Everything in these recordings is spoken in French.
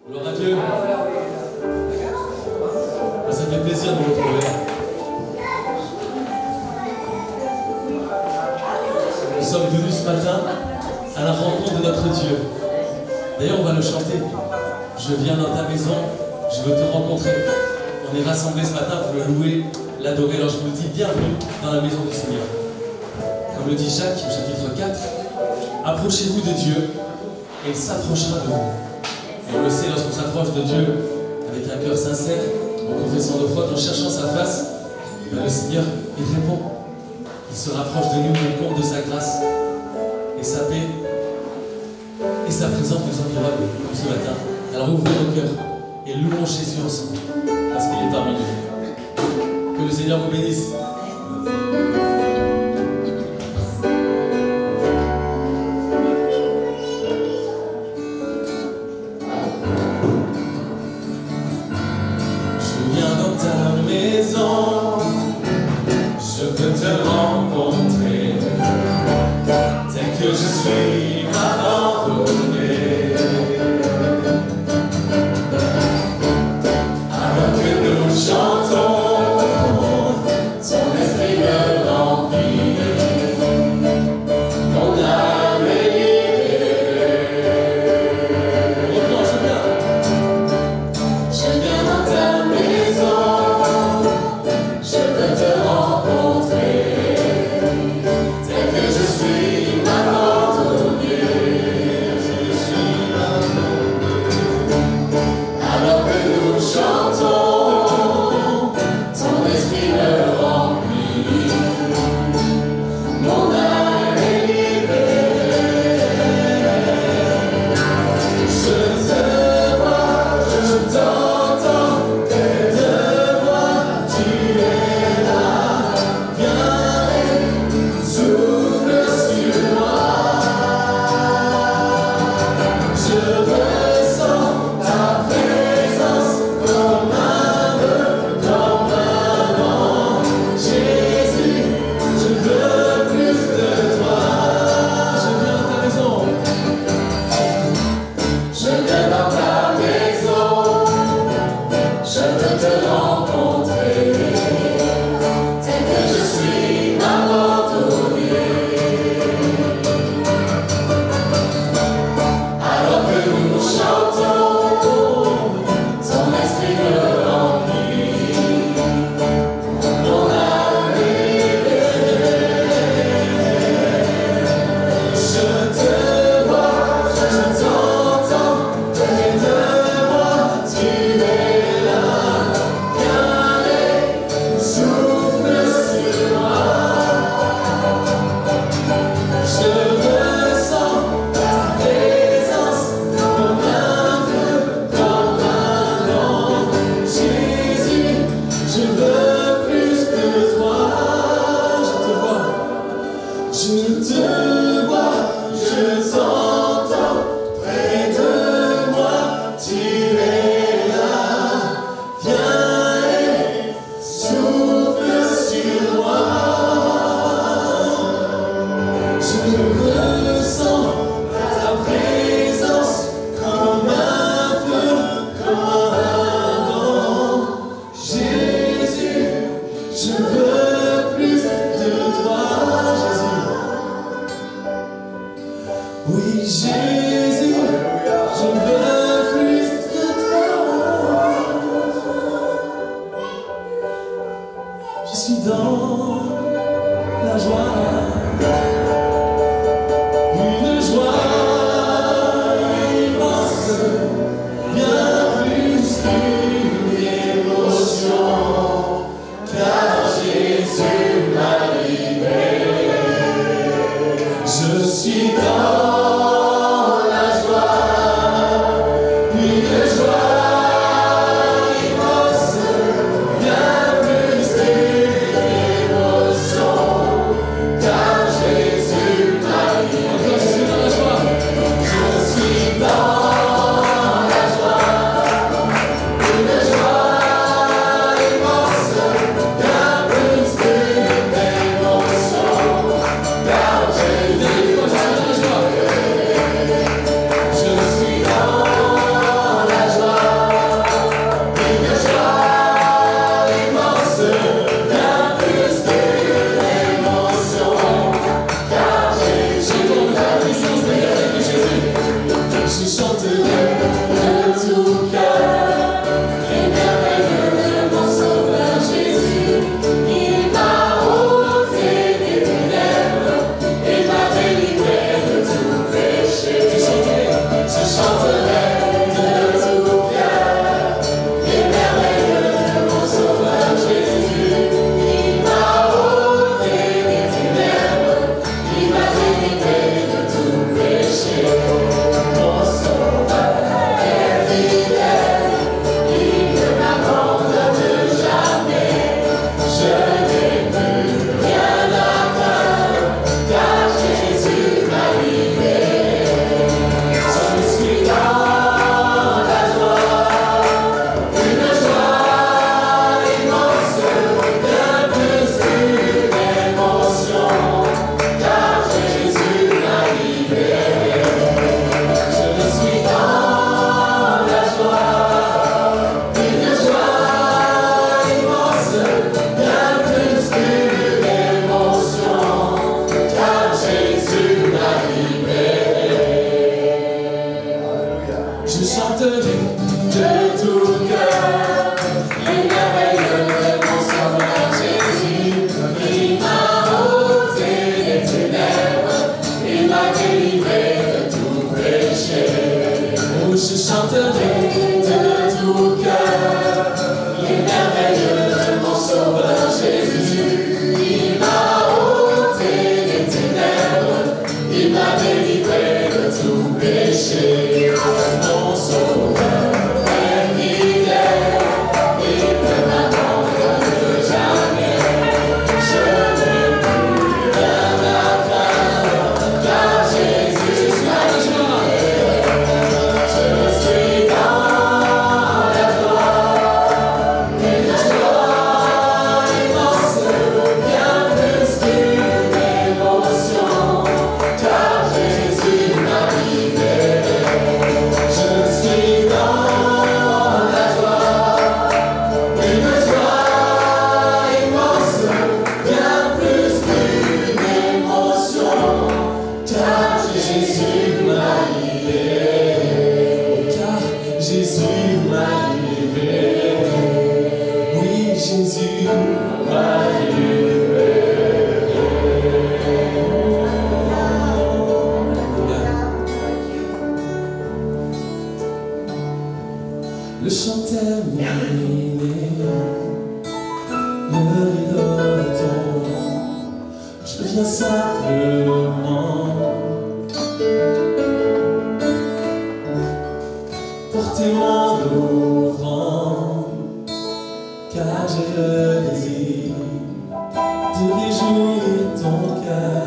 Gloire à Dieu. Ça fait plaisir de vous retrouver. Nous sommes venus ce matin à la rencontre de notre Dieu. D'ailleurs, on va le chanter. Je viens dans ta maison, je veux te rencontrer. On est rassemblés ce matin pour le louer, l'adorer. Alors je vous le dis, bienvenue dans la maison du Seigneur. Comme le dit Jacques au chapitre 4, approchez-vous de Dieu et il s'approchera de vous. Et on le sait, lorsqu'on s'approche de Dieu avec un cœur sincère, en confessant nos fautes, en cherchant sa face, le Seigneur, il répond. Il se rapproche de nous, il compte de sa grâce et sa paix et sa présence nous environne comme ce matin. Alors ouvrons nos cœurs et louons Jésus ensemble parce qu'il est parmi nous. Que le Seigneur vous bénisse. Je viens dans ta maison, je veux te rencontrer, tel que je suis abandonné. Alors que nous chantons, ton esprit me remplit, mon âme est libérée. Reprends, je viens dans ta maison, je veux te rencontrer, tel que je suis abandonné. chanterai de tout cœur les merveilles de mon Sauveur Jésus. Il m'a ôté des ténèbres, il m'a délivré de tout péché. Oh, je chanterai de tout cœur les merveilles de mon Sauveur Jésus. Il m'a ôté des ténèbres, il m'a délivré de tout péché. Mon Sauveur est fidèle, il peut m'attendre de jamais. Je n'ai plus rien à craindre, car Jésus m'a libéré. Je suis dans la joie, et la joie immense, bien plus qu'une émotion, car Jésus m'a libéré. Je suis dans la joie, une joie immense, bien plus qu'une émotion, car Jésus m'a libéré. Car Jésus m'a libéré. Oui, Jésus m'a libéré. Le chant terminé, le rideau tombe, je viens simplement porter mon offrande, car j'ai le désir de réjouir ton cœur.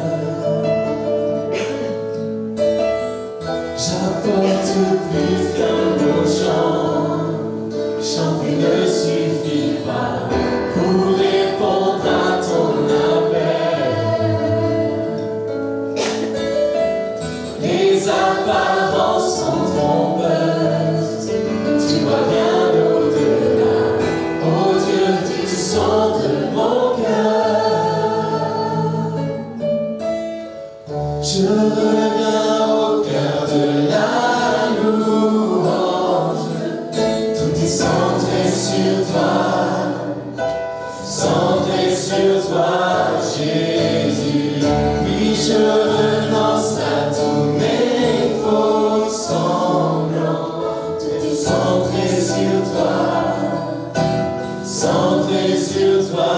J'apporte plus qu'un beau chant, chanter ne suffit pas pour répondre à ton appel. Les apparences sont trompeuses, tu vois bien au-delà. Oh Dieu, tu sondes mon cœur. Je reviens au cœur de la louange. Tout est centré sur toi, centré sur toi, Jésus. Oui, je renonce à tous mes faux semblants. Tout est centré sur toi, centré sur toi,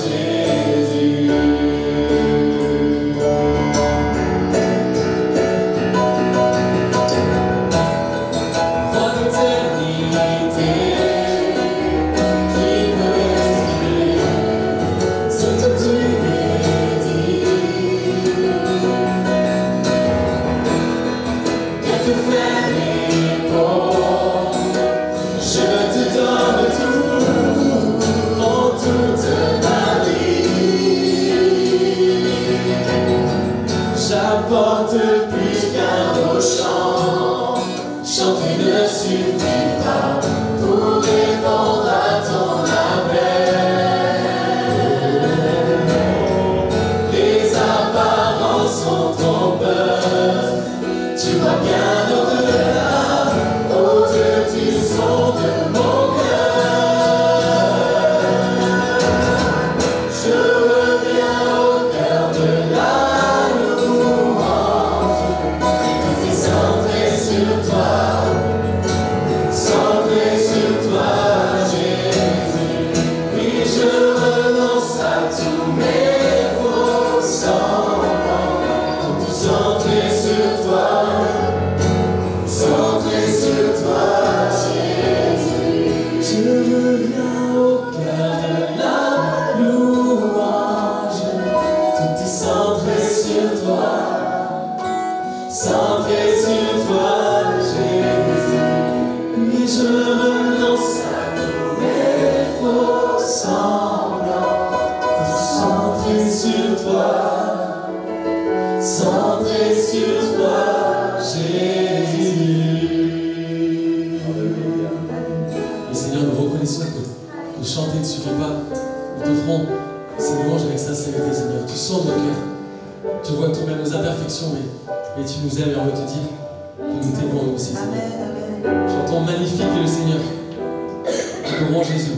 Jésus. Dans l'éternité qui peut exprimer ce que tu médites, quelque faible épaule, je te donne tout en toute ma vie. J'apporte plus qu'un beau chant, chanter ne suffit pas pour répondre à ton appel. Les apparences sont trompeuses, tu vois bien au-delà. Oh Dieu, tu sondes mon cœur. Je reviens au cœur de la louange. Tout est centré sur toi, centré sur toi, Jésus. Oui, je renonce à tous mes faux semblants. Tout est centré sur toi, centré sur toi, Jésus. Je reviens au cœur de la louange. Tout est centré sur toi, centré sur toi, Jésus. Oui, je renonce à tous mes faux semblants. Tout centré sur toi, centré sur toi, Jésus. Et Seigneur, nous reconnaissons que chanter ne suffit pas. Nous t'offrons ces louanges avec sincérité, Seigneur. Tu sondes nos cœurs. Tu vois tout même nos imperfections, mais tu nous aimes et on veut te dire que nous t'aimons nous aussi, Seigneur. Amen, amen. Chantons magnifique est le Seigneur. Adorons Jésus.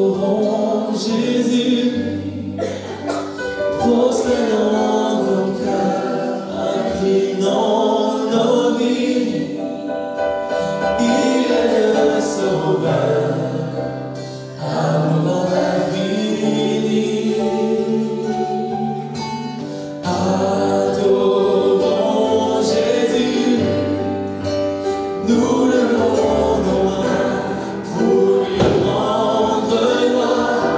Adorons Jésus, prosternons nos cœurs, inclinons nos vies. Il est le Sauveur, amour infini. Adorons Jésus, nous levons nos mains pour lui rendre gloire.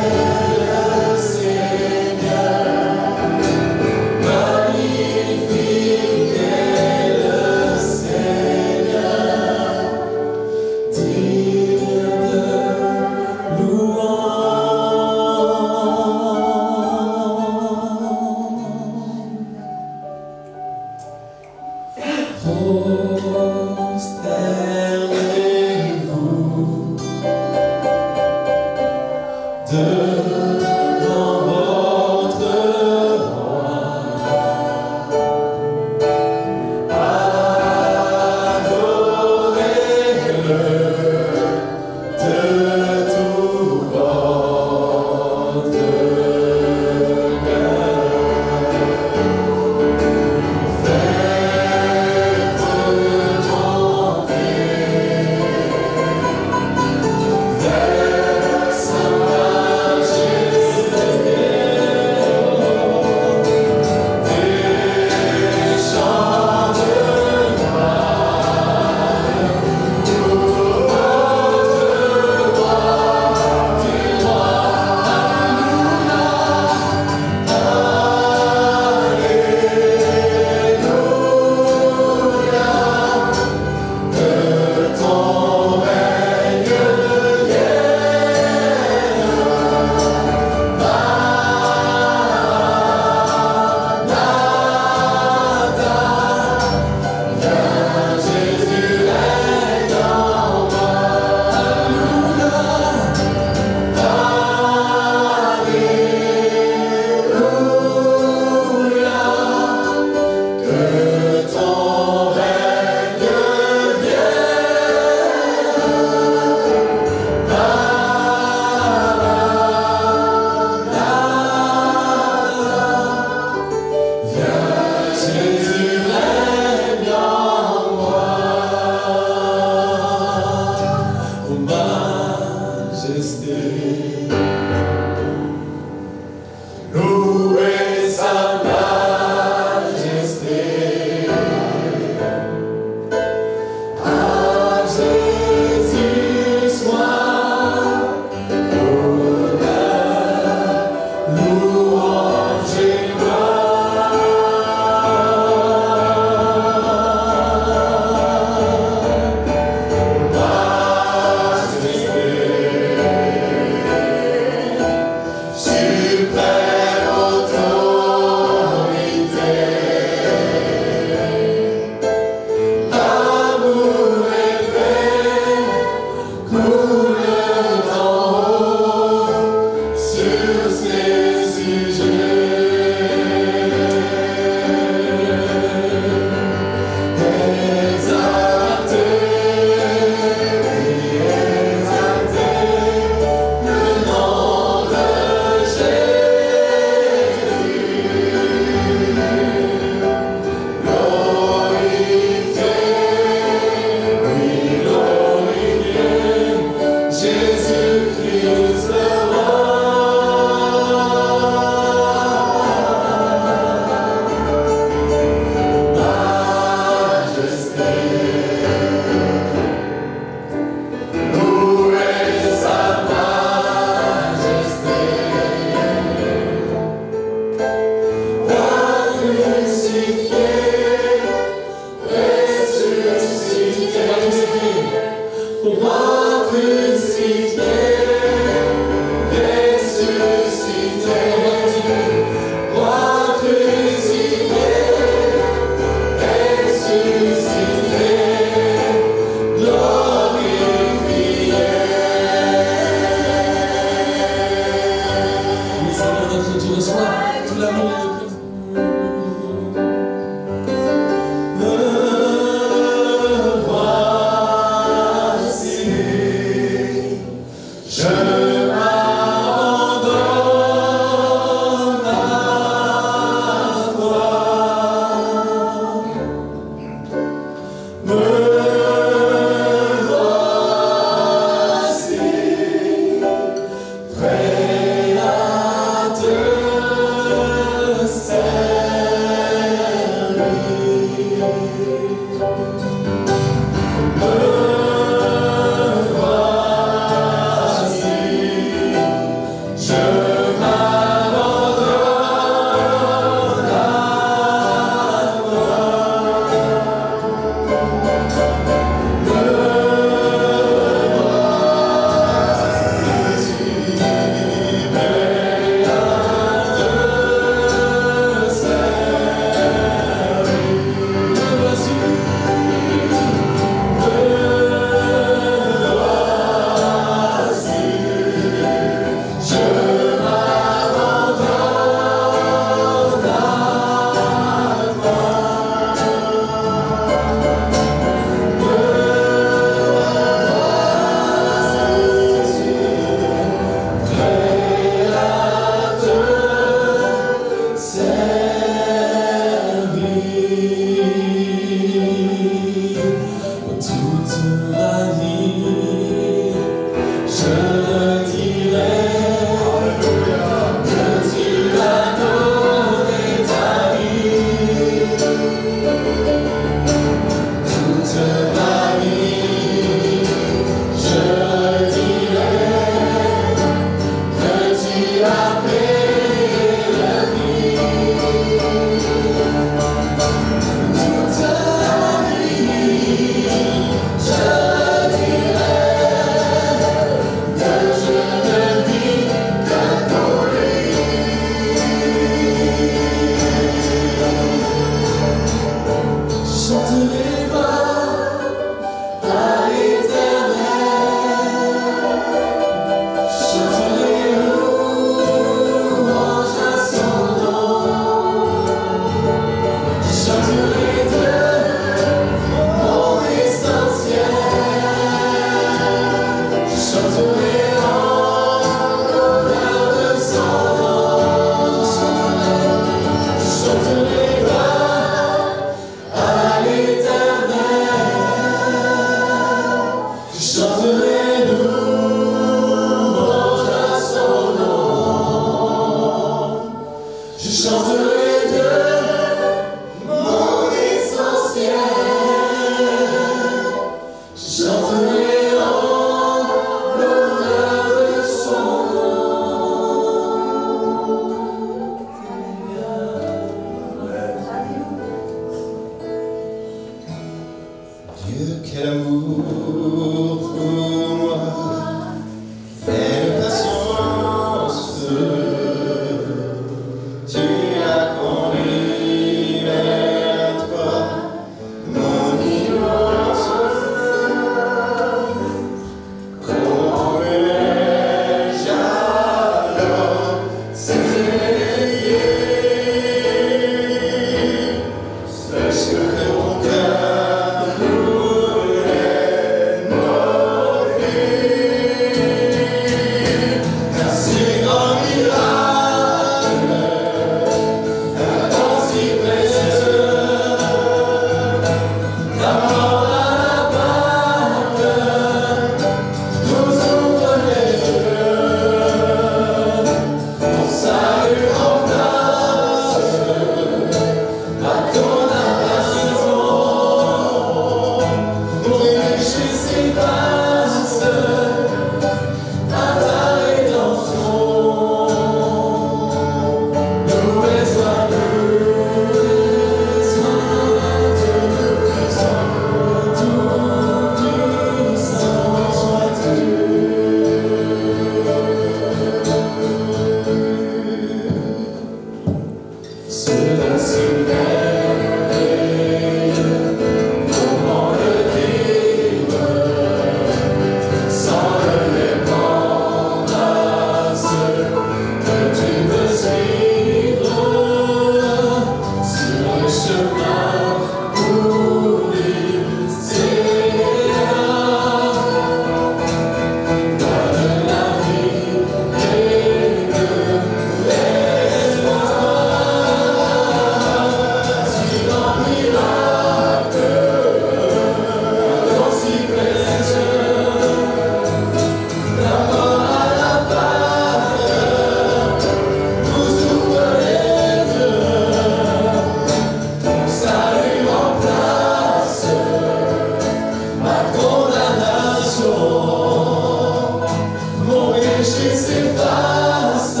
mon péché s'efface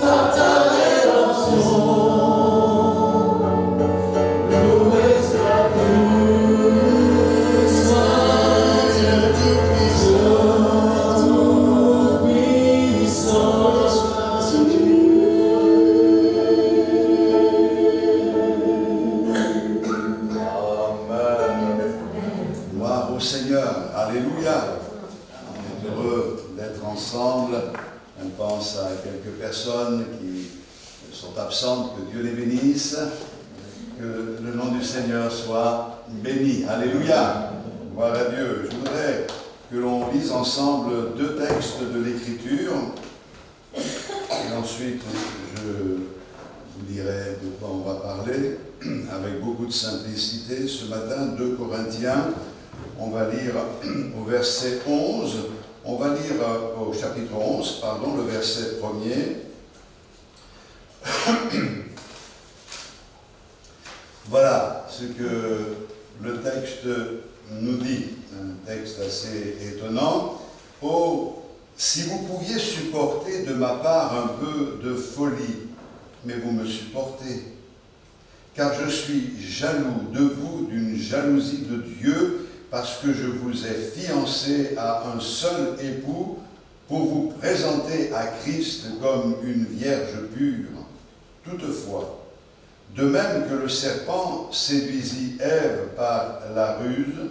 par ta rédemption. Loué soit Dieu Tout-Puissant, soit Gloire au Seigneur, alléluia. On est heureux d'être ensemble. On pense à quelques personnes qui sont absentes, que Dieu les bénisse, que le nom du Seigneur soit béni, alléluia. Gloire à Dieu. Je voudrais que l'on lise ensemble deux textes de l'Écriture, et ensuite je vous dirai de quoi on va parler, avec beaucoup de simplicité. Ce matin, 2 Corinthiens, on va lire au verset 11, on va lire au chapitre 11, pardon, le verset 1er. Voilà ce que le texte nous dit, un texte assez étonnant. « Oh, si vous pouviez supporter de ma part un peu de folie, mais vous me supportez. Car je suis jaloux de vous d'une jalousie de Dieu, parce que je vous ai fiancé à un seul époux pour vous présenter à Christ comme une vierge pure. Toutefois, de même que le serpent séduisit Ève par la ruse,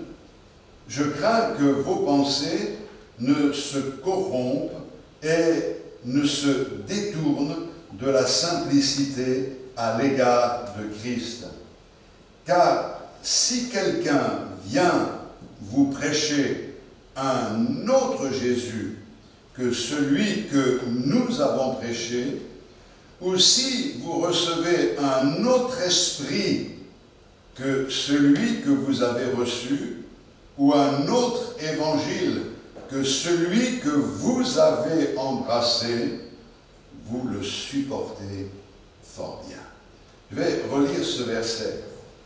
je crains que vos pensées ne se corrompent et ne se détournent de la simplicité à l'égard de Christ. Car si quelqu'un vient vous prêcher un autre Jésus que celui que nous avons prêché, ou si vous recevez un autre esprit que celui que vous avez reçu, ou un autre évangile que celui que vous avez embrassé, vous le supportez fort bien. Je vais relire ce verset.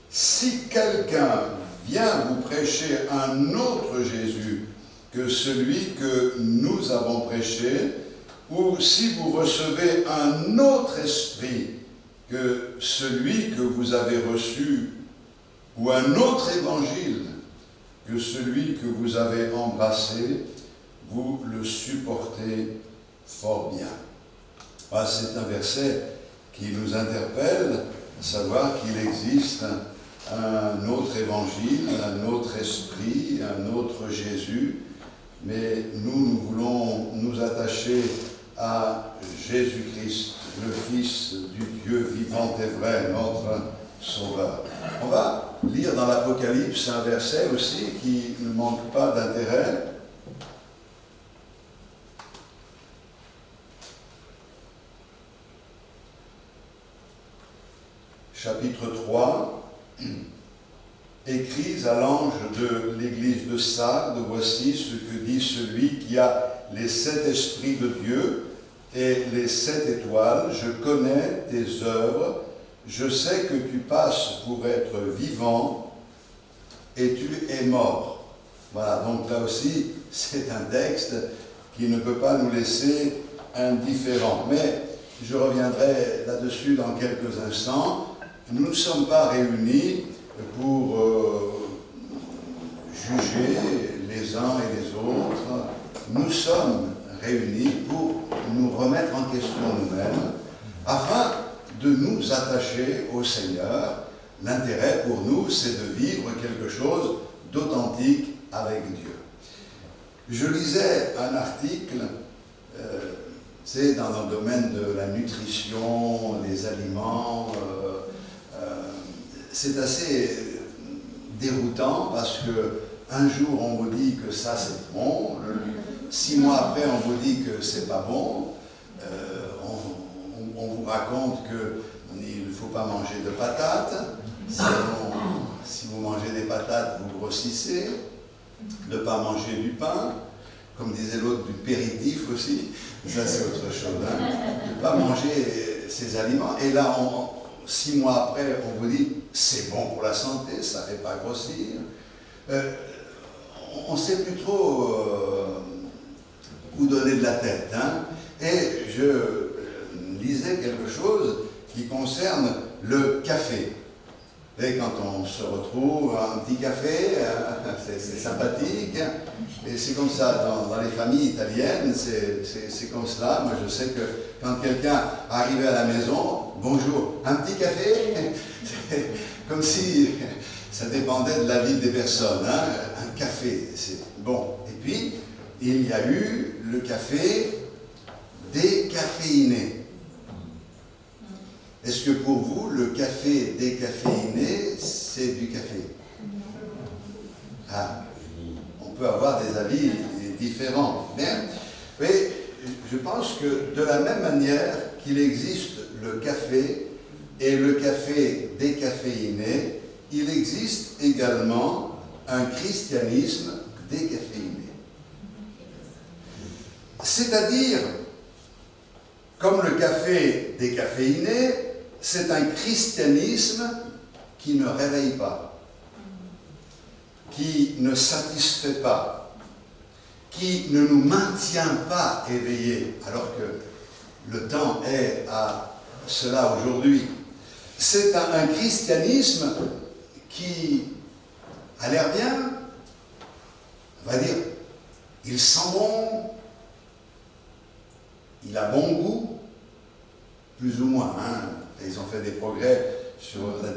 Si quelqu'un vient vous prêcher un autre Jésus que celui que nous avons prêché, ou si vous recevez un autre esprit que celui que vous avez reçu, ou un autre évangile que celui que vous avez embrassé, vous le supportez fort bien. Ah, c'est un verset qui nous interpelle, à savoir qu'il existe un autre évangile, un autre esprit, un autre Jésus, mais nous voulons nous attacher à Jésus-Christ, le Fils du Dieu vivant et vrai, notre Sauveur. On va lire dans l'Apocalypse un verset aussi qui ne manque pas d'intérêt. Chapitre 3, écris à l'ange de l'église de Sardes, voici ce que dit celui qui a les 7 esprits de Dieu et les 7 étoiles. Je connais tes œuvres, je sais que tu passes pour être vivant et tu es mort. Voilà, donc là aussi, c'est un texte qui ne peut pas nous laisser indifférents. Mais je reviendrai là-dessus dans quelques instants. Nous ne sommes pas réunis pour juger les uns et les autres. Nous sommes réunis pour nous remettre en question nous-mêmes, afin de nous attacher au Seigneur. L'intérêt pour nous, c'est de vivre quelque chose d'authentique avec Dieu. Je lisais un article, c'est dans le domaine de la nutrition, des aliments. C'est assez déroutant parce que un jour on vous dit que ça c'est bon, 6 mois après on vous dit que c'est pas bon, on vous raconte qu'il ne faut pas manger de patates, si vous mangez des patates vous grossissez, de ne pas manger du pain, comme disait l'autre, du péritif aussi, ça c'est autre chose, hein, de ne pas manger ces aliments, et là 6 mois après, on vous dit c'est bon pour la santé, ça ne fait pas grossir. on ne sait plus trop où donner de la tête. Hein. Et je lisais quelque chose qui concerne le café. Et quand on se retrouve un petit café, c'est sympathique. Et c'est comme ça dans les familles italiennes, c'est comme cela. Moi je sais que quand quelqu'un arrivait à la maison, bonjour, un petit café, comme si ça dépendait de la vie des personnes. Hein. Un café, c'est bon. Et puis, il y a eu le café décaféiné. Est-ce que pour vous, le café décaféiné, c'est du café? Ah, on peut avoir des avis différents. Mais je pense que de la même manière qu'il existe le café et le café décaféiné, il existe également un christianisme décaféiné. C'est-à-dire, comme le café décaféiné, c'est un christianisme qui ne réveille pas, qui ne satisfait pas, qui ne nous maintient pas éveillés, alors que le temps est à cela aujourd'hui. C'est un christianisme qui a l'air bien, on va dire, il sent bon, il a bon goût, plus ou moins. Hein. Ils ont fait des progrès sur le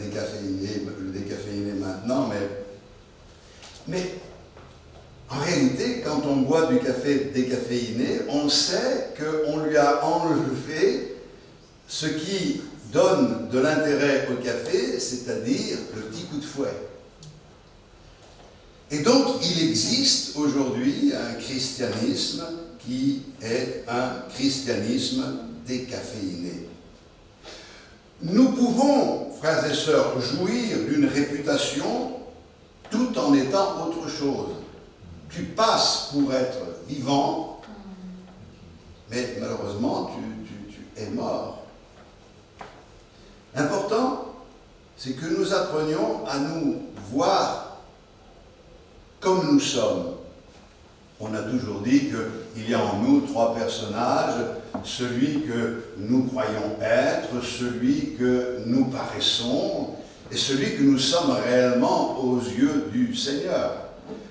décaféiné maintenant, mais en réalité, quand on boit du café décaféiné, on sait qu'on lui a enlevé ce qui donne de l'intérêt au café, c'est-à-dire le petit coup de fouet. Et donc, il existe aujourd'hui un christianisme qui est un christianisme décaféiné. Nous pouvons, frères et sœurs, jouir d'une réputation tout en étant autre chose. Tu passes pour être vivant, mais malheureusement, tu es mort. L'important, c'est que nous apprenions à nous voir comme nous sommes. On a toujours dit qu'il y a en nous trois personnages, celui que nous croyons être, celui que nous paraissons, et celui que nous sommes réellement aux yeux du Seigneur.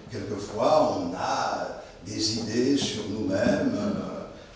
Quelquefois, on a des idées sur nous-mêmes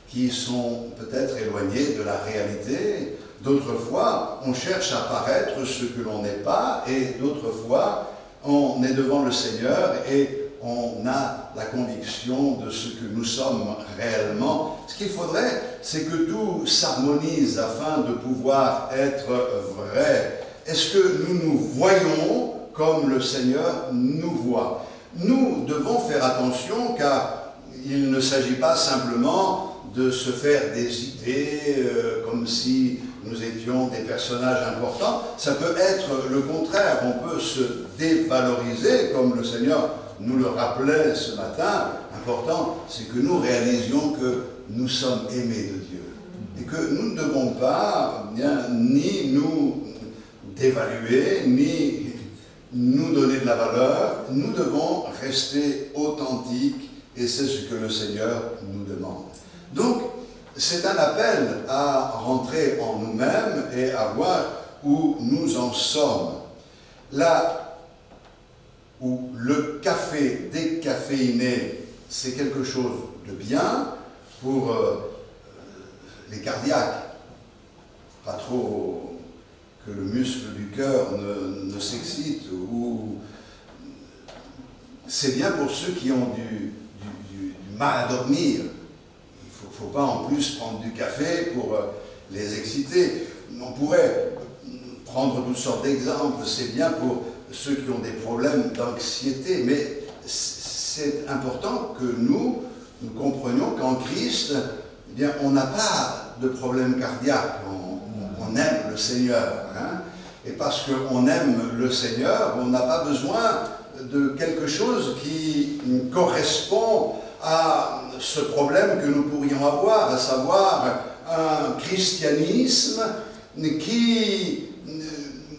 qui sont peut-être éloignées de la réalité. D'autres fois, on cherche à paraître ce que l'on n'est pas, et d'autres fois, on est devant le Seigneur et on a la conviction de ce que nous sommes réellement. Ce qu'il faudrait, c'est que tout s'harmonise afin de pouvoir être vrai. Est-ce que nous nous voyons comme le Seigneur nous voit? Nous devons faire attention, car il ne s'agit pas simplement de se faire des idées comme si nous étions des personnages importants. Ça peut être le contraire. On peut se dévaloriser, comme le Seigneur nous le rappelait ce matin. L'important, c'est que nous réalisions que nous sommes aimés de Dieu. Et que nous ne devons pas ni nous dévaluer, ni nous donner de la valeur. Nous devons rester authentiques, et c'est ce que le Seigneur nous demande. Donc, c'est un appel à rentrer en nous-mêmes et à voir où nous en sommes. Là où le café décaféiné, c'est quelque chose de bien pour les cardiaques. Pas trop que le muscle du cœur ne s'excite, ou c'est bien pour ceux qui ont du mal à dormir. Il ne faut pas en plus prendre du café pour les exciter. On pourrait prendre toutes sortes d'exemples. C'est bien pour ceux qui ont des problèmes d'anxiété, mais c'est important que nous comprenions qu'en Christ, eh bien, on n'a pas de problème cardiaque. On aime le Seigneur. Hein? Et parce qu'on aime le Seigneur, on n'a pas besoin de quelque chose qui correspond à ce problème que nous pourrions avoir, à savoir un christianisme qui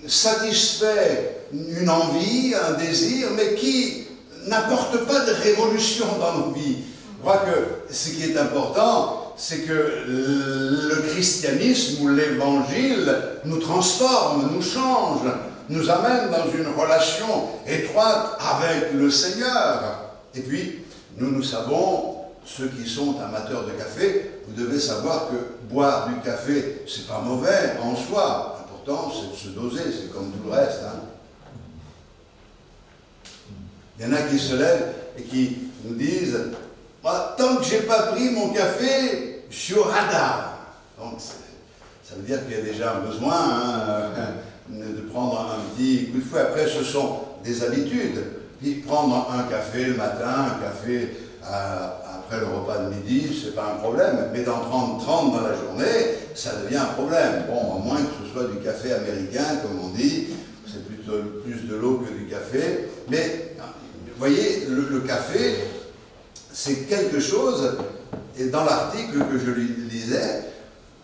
satisfait une envie, un désir, mais qui n'apporte pas de révolution dans nos vies. Je crois que ce qui est important, c'est que le christianisme ou l'évangile nous transforme, nous change, nous amène dans une relation étroite avec le Seigneur. Et puis, nous savons, ceux qui sont amateurs de café, vous devez savoir que boire du café, c'est pas mauvais en soi. L'important, c'est de se doser, c'est comme tout le reste. Hein. Il y en a qui se lèvent et qui nous disent « Tant que je n'ai pas pris mon café, je suis au radar. » Donc, ça veut dire qu'il y a déjà un besoin de prendre un petit coup de fouet. Après, ce sont des habitudes. Puis prendre un café le matin, un café après le repas de midi, c'est pas un problème. Mais d'en prendre 30 dans la journée, ça devient un problème. Bon, à moins que ce soit du café américain, comme on dit, c'est plutôt plus de l'eau que du café. Mais, vous voyez, le café, c'est quelque chose, et dans l'article que je lisais,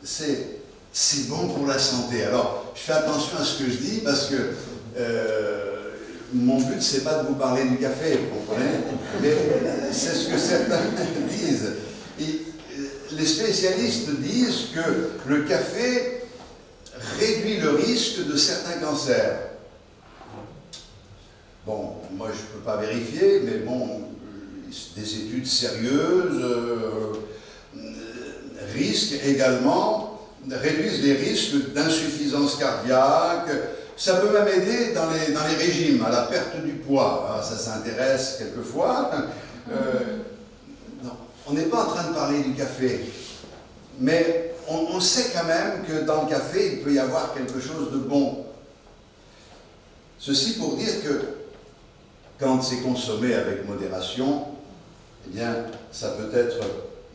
c'est bon pour la santé. Alors, je fais attention à ce que je dis, parce que mon but, c'est pas de vous parler du café, vous comprenez? Mais c'est ce que certains disent. Et les spécialistes disent que le café réduit le risque de certains cancers. Bon, moi je ne peux pas vérifier, mais bon, des études sérieuses risquent également, réduisent les risques d'insuffisance cardiaque. Ça peut même aider dans les régimes, à la perte du poids. Alors, ça s'intéresse quelquefois. Non, on n'est pas en train de parler du café, mais on sait quand même que dans le café, il peut y avoir quelque chose de bon. Ceci pour dire que quand c'est consommé avec modération, eh bien, ça peut être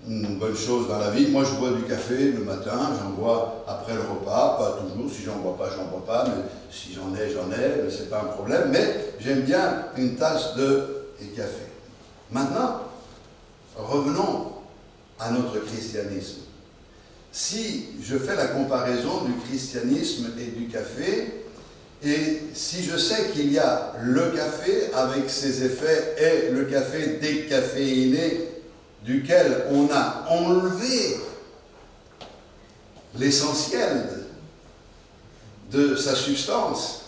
une bonne chose dans la vie. Moi, je bois du café le matin, j'en bois après le repas, pas toujours, si j'en bois pas, mais si j'en ai, c'est pas un problème, mais j'aime bien une tasse de café. Maintenant, revenons à notre christianisme. Si je fais la comparaison du christianisme et du café, et si je sais qu'il y a le café avec ses effets et le café décaféiné, duquel on a enlevé l'essentiel de sa substance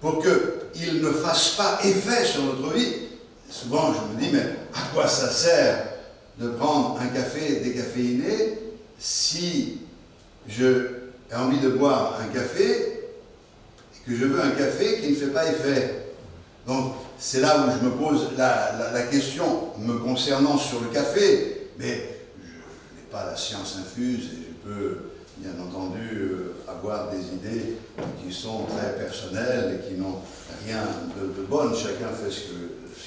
pour qu'il ne fasse pas effet sur notre vie. Souvent je me dis, mais à quoi ça sert de prendre un café décaféiné si j'ai envie de boire un café et que je veux un café qui ne fait pas effet? Donc, c'est là où je me pose la question me concernant sur le café, mais je n'ai pas la science infuse et je peux bien entendu avoir des idées qui sont très personnelles et qui n'ont rien de bonne. Chacun fait ce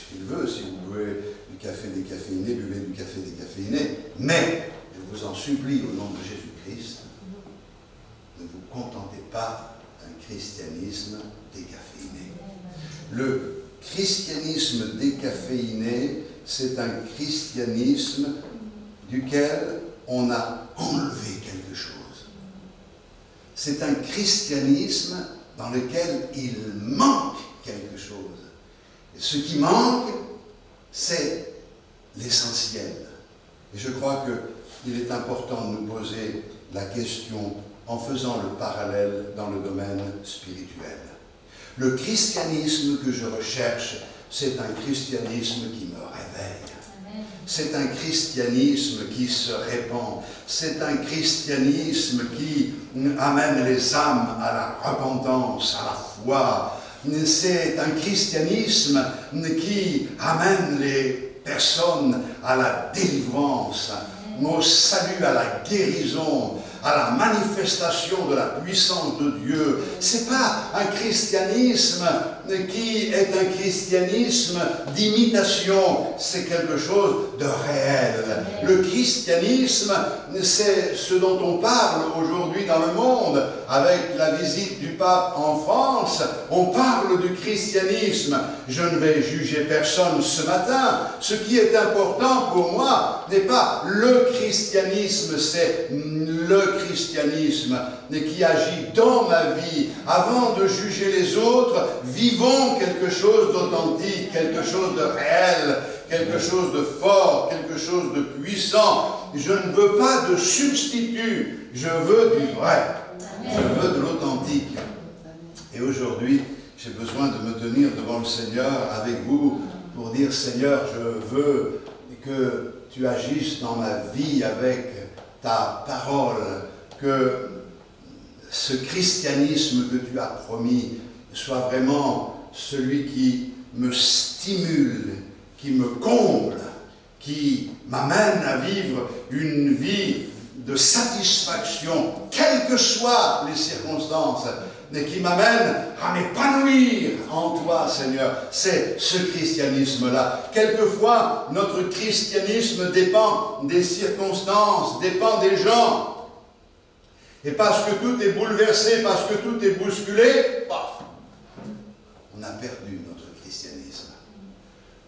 qu'il veut. Si vous buvez du café décaféiné, buvez du café décaféiné. Mais, je vous en supplie au nom de Jésus-Christ, ne vous contentez pas d'un christianisme décaféiné. Le christianisme décaféiné, c'est un christianisme duquel on a enlevé quelque chose. C'est un christianisme dans lequel il manque quelque chose. Et ce qui manque, c'est l'essentiel. Et je crois qu'il est important de nous poser la question en faisant le parallèle dans le domaine spirituel. Le christianisme que je recherche, c'est un christianisme qui me réveille. C'est un christianisme qui se répand. C'est un christianisme qui amène les âmes à la repentance, à la foi. C'est un christianisme qui amène les personnes à la délivrance, au salut, à la guérison, à la manifestation de la puissance de Dieu. C'est pas un christianisme qui est un christianisme d'imitation, c'est quelque chose de réel. Le christianisme, c'est ce dont on parle aujourd'hui dans le monde, avec la visite du pape en France. On parle du christianisme. Je ne vais juger personne ce matin. Ce qui est important pour moi n'est pas le christianisme, c'est le christianisme qui agit dans ma vie. Avant de juger les autres, vivez vivons quelque chose d'authentique, quelque chose de réel, quelque chose de fort, quelque chose de puissant. Je ne veux pas de substitut, je veux du vrai, je veux de l'authentique. Et aujourd'hui, j'ai besoin de me tenir devant le Seigneur avec vous pour dire, Seigneur, je veux que tu agisses dans ma vie avec ta parole, que ce christianisme que tu as promis soit vraiment celui qui me stimule, qui me comble, qui m'amène à vivre une vie de satisfaction, quelles que soient les circonstances, mais qui m'amène à m'épanouir en toi, Seigneur. C'est ce christianisme-là. Quelquefois, notre christianisme dépend des circonstances, dépend des gens. Et parce que tout est bouleversé, parce que tout est bousculé, on a perdu notre christianisme.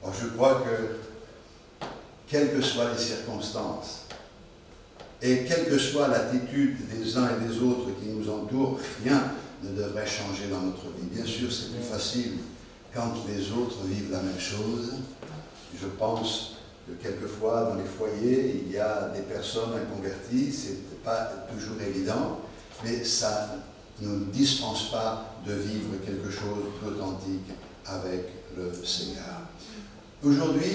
Alors je crois que, quelles que soient les circonstances, et quelle que soit l'attitude des uns et des autres qui nous entourent, rien ne devrait changer dans notre vie. Bien sûr, c'est plus facile quand les autres vivent la même chose. Je pense que quelquefois, dans les foyers, il y a des personnes inconverties, c'est pas toujours évident, mais ça ne nous dispense pas de vivre quelque chose d'authentique avec le Seigneur. Aujourd'hui,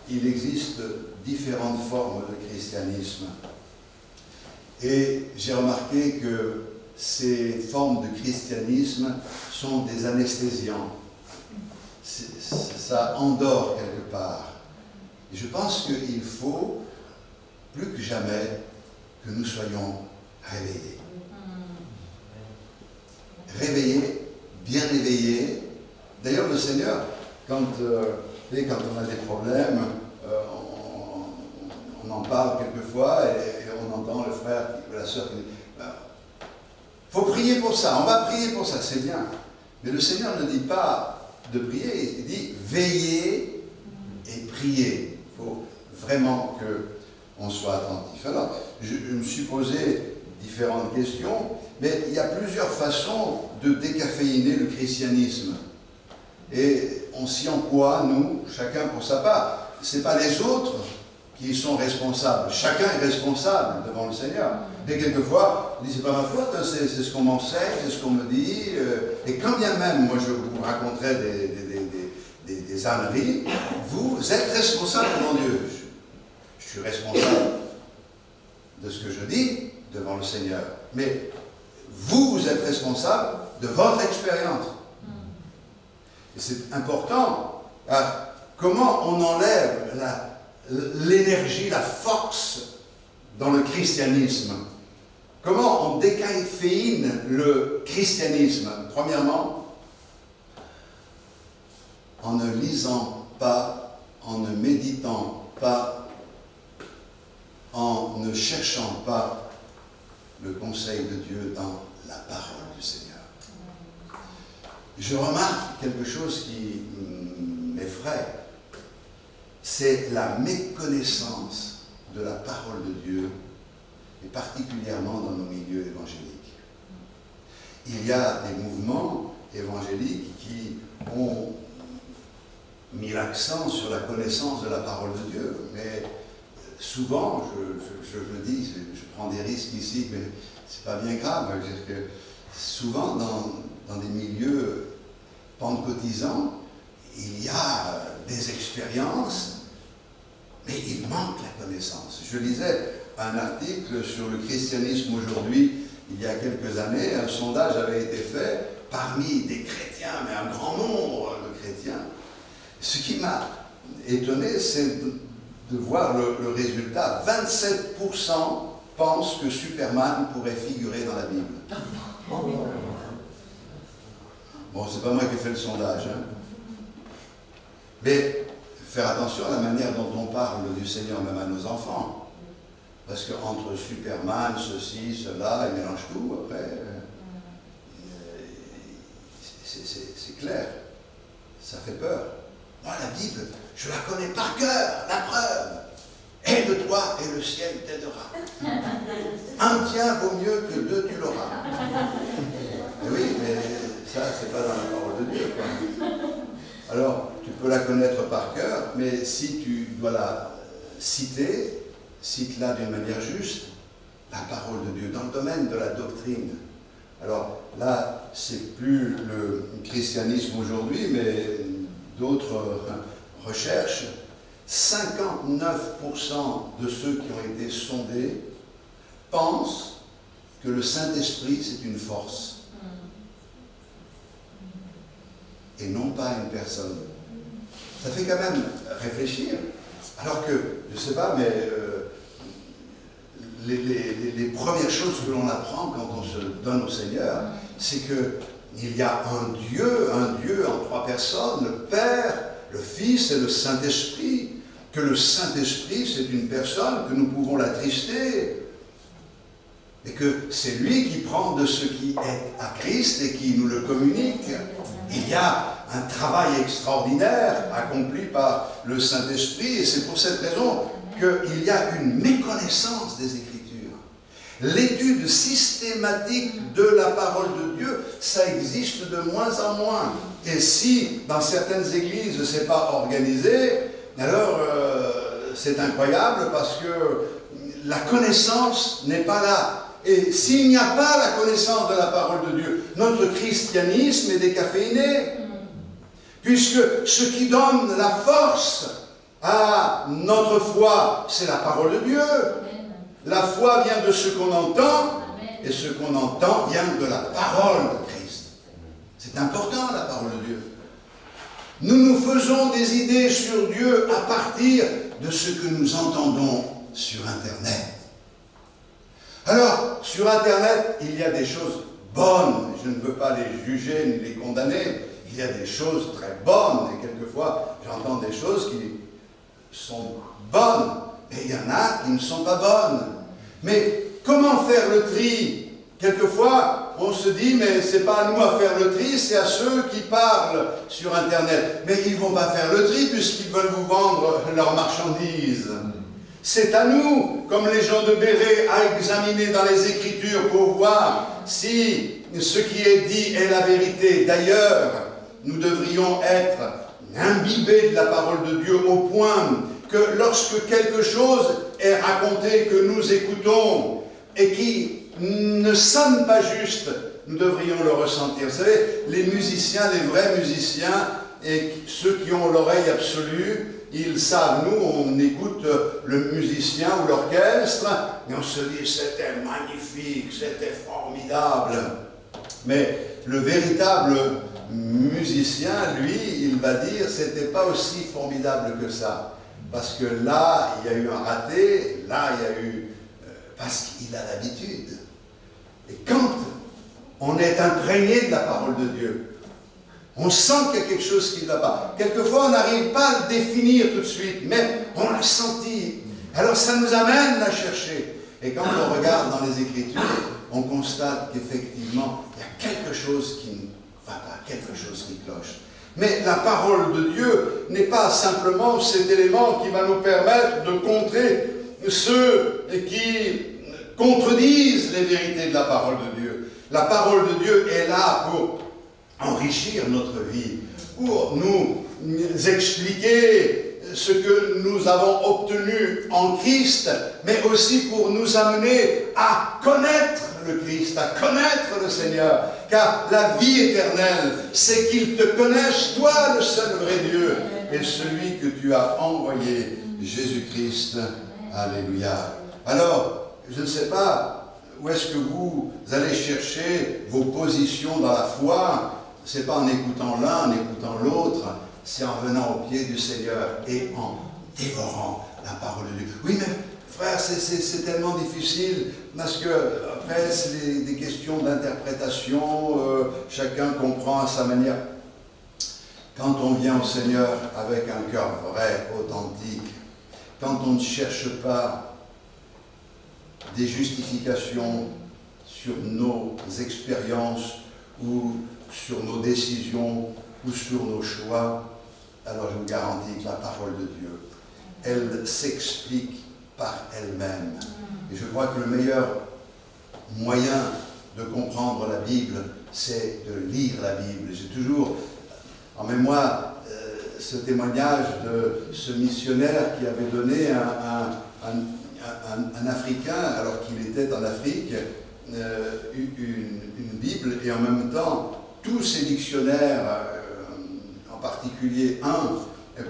il existe différentes formes de christianisme. Et j'ai remarqué que ces formes de christianisme sont des anesthésiants. Ça endort quelque part. Et je pense qu'il faut, plus que jamais, que nous soyons réveillés. Réveillés, bien éveillés. D'ailleurs, le Seigneur, quand on a des problèmes, on en parle quelquefois et on entend le frère ou la sœur qui dit « faut prier pour ça, on va prier pour ça, c'est bien. » Mais le Seigneur ne dit pas de prier, il dit « veillez et priez ». Il faut vraiment qu'on soit attentif. Alors, je me suis posé différentes questions, mais il y a plusieurs façons de décaféiner le christianisme. Et on s'y emploie, nous, chacun pour sa part. Ce n'est pas les autres qui sont responsables. Chacun est responsable devant le Seigneur. Et quelquefois, on dit, c'est pas ma faute, c'est ce qu'on m'enseigne, c'est ce qu'on me dit. Et quand bien même, moi je vous raconterai des âneries, vous êtes responsable devant Dieu. Je suis responsable de ce que je dis devant le Seigneur. Mais vous êtes responsable de votre expérience. Et c'est important. Alors, comment on enlève l'énergie, la force dans le christianisme? Comment on décaféine le christianisme? Premièrement, en ne lisant pas, en ne méditant pas, en ne cherchant pas le conseil de Dieu dans la parole du Seigneur. Je remarque quelque chose qui m'effraie, c'est la méconnaissance de la parole de Dieu, et particulièrement dans nos milieux évangéliques. Il y a des mouvements évangéliques qui ont mis l'accent sur la connaissance de la parole de Dieu, mais souvent, je le dis, je prends des risques ici, mais c'est pas bien grave, parce que souvent dans des milieux pentecôtisants, il y a des expériences, mais il manque la connaissance. Je lisais un article sur le christianisme aujourd'hui, il y a quelques années, un sondage avait été fait parmi des chrétiens, mais un grand nombre de chrétiens. Ce qui m'a étonné, c'est de voir le résultat. 27% pensent que Superman pourrait figurer dans la Bible. Bon, c'est pas moi qui ai fait le sondage, hein. Mais faire attention à la manière dont on parle du Seigneur, même à nos enfants. Parce qu'entre Superman, ceci, cela, ils mélangent tout, après, c'est clair. Ça fait peur. Moi, la Bible, je la connais par cœur, la preuve. Aide-toi et le ciel t'aidera. Un tien vaut mieux que deux, tu l'auras. Oui, mais Ça, c'est pas dans la parole de Dieu, quoi. Alors, tu peux la connaître par cœur, mais si tu dois la citer, cite-la d'une manière juste, la parole de Dieu, dans le domaine de la doctrine. Alors là, c'est plus le christianisme aujourd'hui, mais d'autres recherches. 59% de ceux qui ont été sondés pensent que le Saint-Esprit, c'est une force. Et non pas une personne. Ça fait quand même réfléchir. Alors que, je ne sais pas, mais les premières choses que l'on apprend quand on se donne au Seigneur, c'est qu'il y a un Dieu en trois personnes, le Père, le Fils et le Saint-Esprit. Que le Saint-Esprit, c'est une personne, que nous pouvons l'attrister. Et que c'est lui qui prend de ce qui est à Christ et qui nous le communique. Il y a un travail extraordinaire accompli par le Saint-Esprit et c'est pour cette raison qu'il y a une méconnaissance des Écritures. L'étude systématique de la parole de Dieu, ça existe de moins en moins. Et si dans certaines églises ce n'est pas organisé, alors c'est incroyable parce que la connaissance n'est pas là. Et s'il n'y a pas la connaissance de la parole de Dieu, notre christianisme est décaféiné. Puisque ce qui donne la force à notre foi, c'est la parole de Dieu. La foi vient de ce qu'on entend, et ce qu'on entend vient de la parole de Christ. C'est important, la parole de Dieu. Nous nous faisons des idées sur Dieu à partir de ce que nous entendons sur Internet. Alors, sur Internet, il y a des choses bonnes. Je ne veux pas les juger ni les condamner. Il y a des choses très bonnes. Et quelquefois, j'entends des choses qui sont bonnes. Et il y en a qui ne sont pas bonnes. Mais comment faire le tri? Quelquefois, on se dit, mais ce n'est pas à nous à faire le tri, c'est à ceux qui parlent sur Internet. Mais ils ne vont pas faire le tri puisqu'ils veulent vous vendre leurs marchandises. C'est à nous, comme les gens de Béret, à examiner dans les Écritures pour voir si ce qui est dit est la vérité. D'ailleurs, nous devrions être imbibés de la parole de Dieu au point que lorsque quelque chose est raconté, que nous écoutons et qui ne sonne pas juste, nous devrions le ressentir. Vous savez, les musiciens, les vrais musiciens, et ceux qui ont l'oreille absolue, ils savent, nous, on écoute le musicien ou l'orchestre, et on se dit, c'était magnifique, c'était formidable. Mais le véritable musicien, lui, il va dire, c'était pas aussi formidable que ça. Parce que là, il y a eu un raté, là, il y a eu... parce qu'il a l'habitude. Et quand on est imprégné de la parole de Dieu, on sent qu'il y a quelque chose qui ne va pas. Quelquefois, on n'arrive pas à le définir tout de suite, mais on l'a senti. Alors, ça nous amène à chercher. Et quand on regarde dans les Écritures, on constate qu'effectivement, il y a quelque chose qui ne va pas, quelque chose qui cloche. Mais la parole de Dieu n'est pas simplement cet élément qui va nous permettre de contrer ceux qui contredisent les vérités de la parole de Dieu. La parole de Dieu est là pour enrichir notre vie, pour nous expliquer ce que nous avons obtenu en Christ, mais aussi pour nous amener à connaître le Christ, à connaître le Seigneur. Car la vie éternelle, c'est qu'ils te connaissent, toi le seul vrai Dieu, et celui que tu as envoyé, Jésus-Christ. Alléluia. Alors, je ne sais pas où est-ce que vous allez chercher vos positions dans la foi. Ce n'est pas en écoutant l'un, en écoutant l'autre, c'est en venant au pied du Seigneur et en dévorant la parole de Dieu. Oui, mais frère, c'est tellement difficile, parce que après, c'est des questions d'interprétation, chacun comprend à sa manière. Quand on vient au Seigneur avec un cœur vrai, authentique, quand on ne cherche pas des justifications sur nos expériences ou sur nos décisions ou sur nos choix, alors je vous garantis que la parole de Dieu, elle s'explique par elle-même. Et je crois que le meilleur moyen de comprendre la Bible, c'est de lire la Bible. J'ai toujours en mémoire ce témoignage de ce missionnaire qui avait donné un Africain, alors qu'il était en Afrique, une Bible, et en même temps tous ces dictionnaires, en particulier un,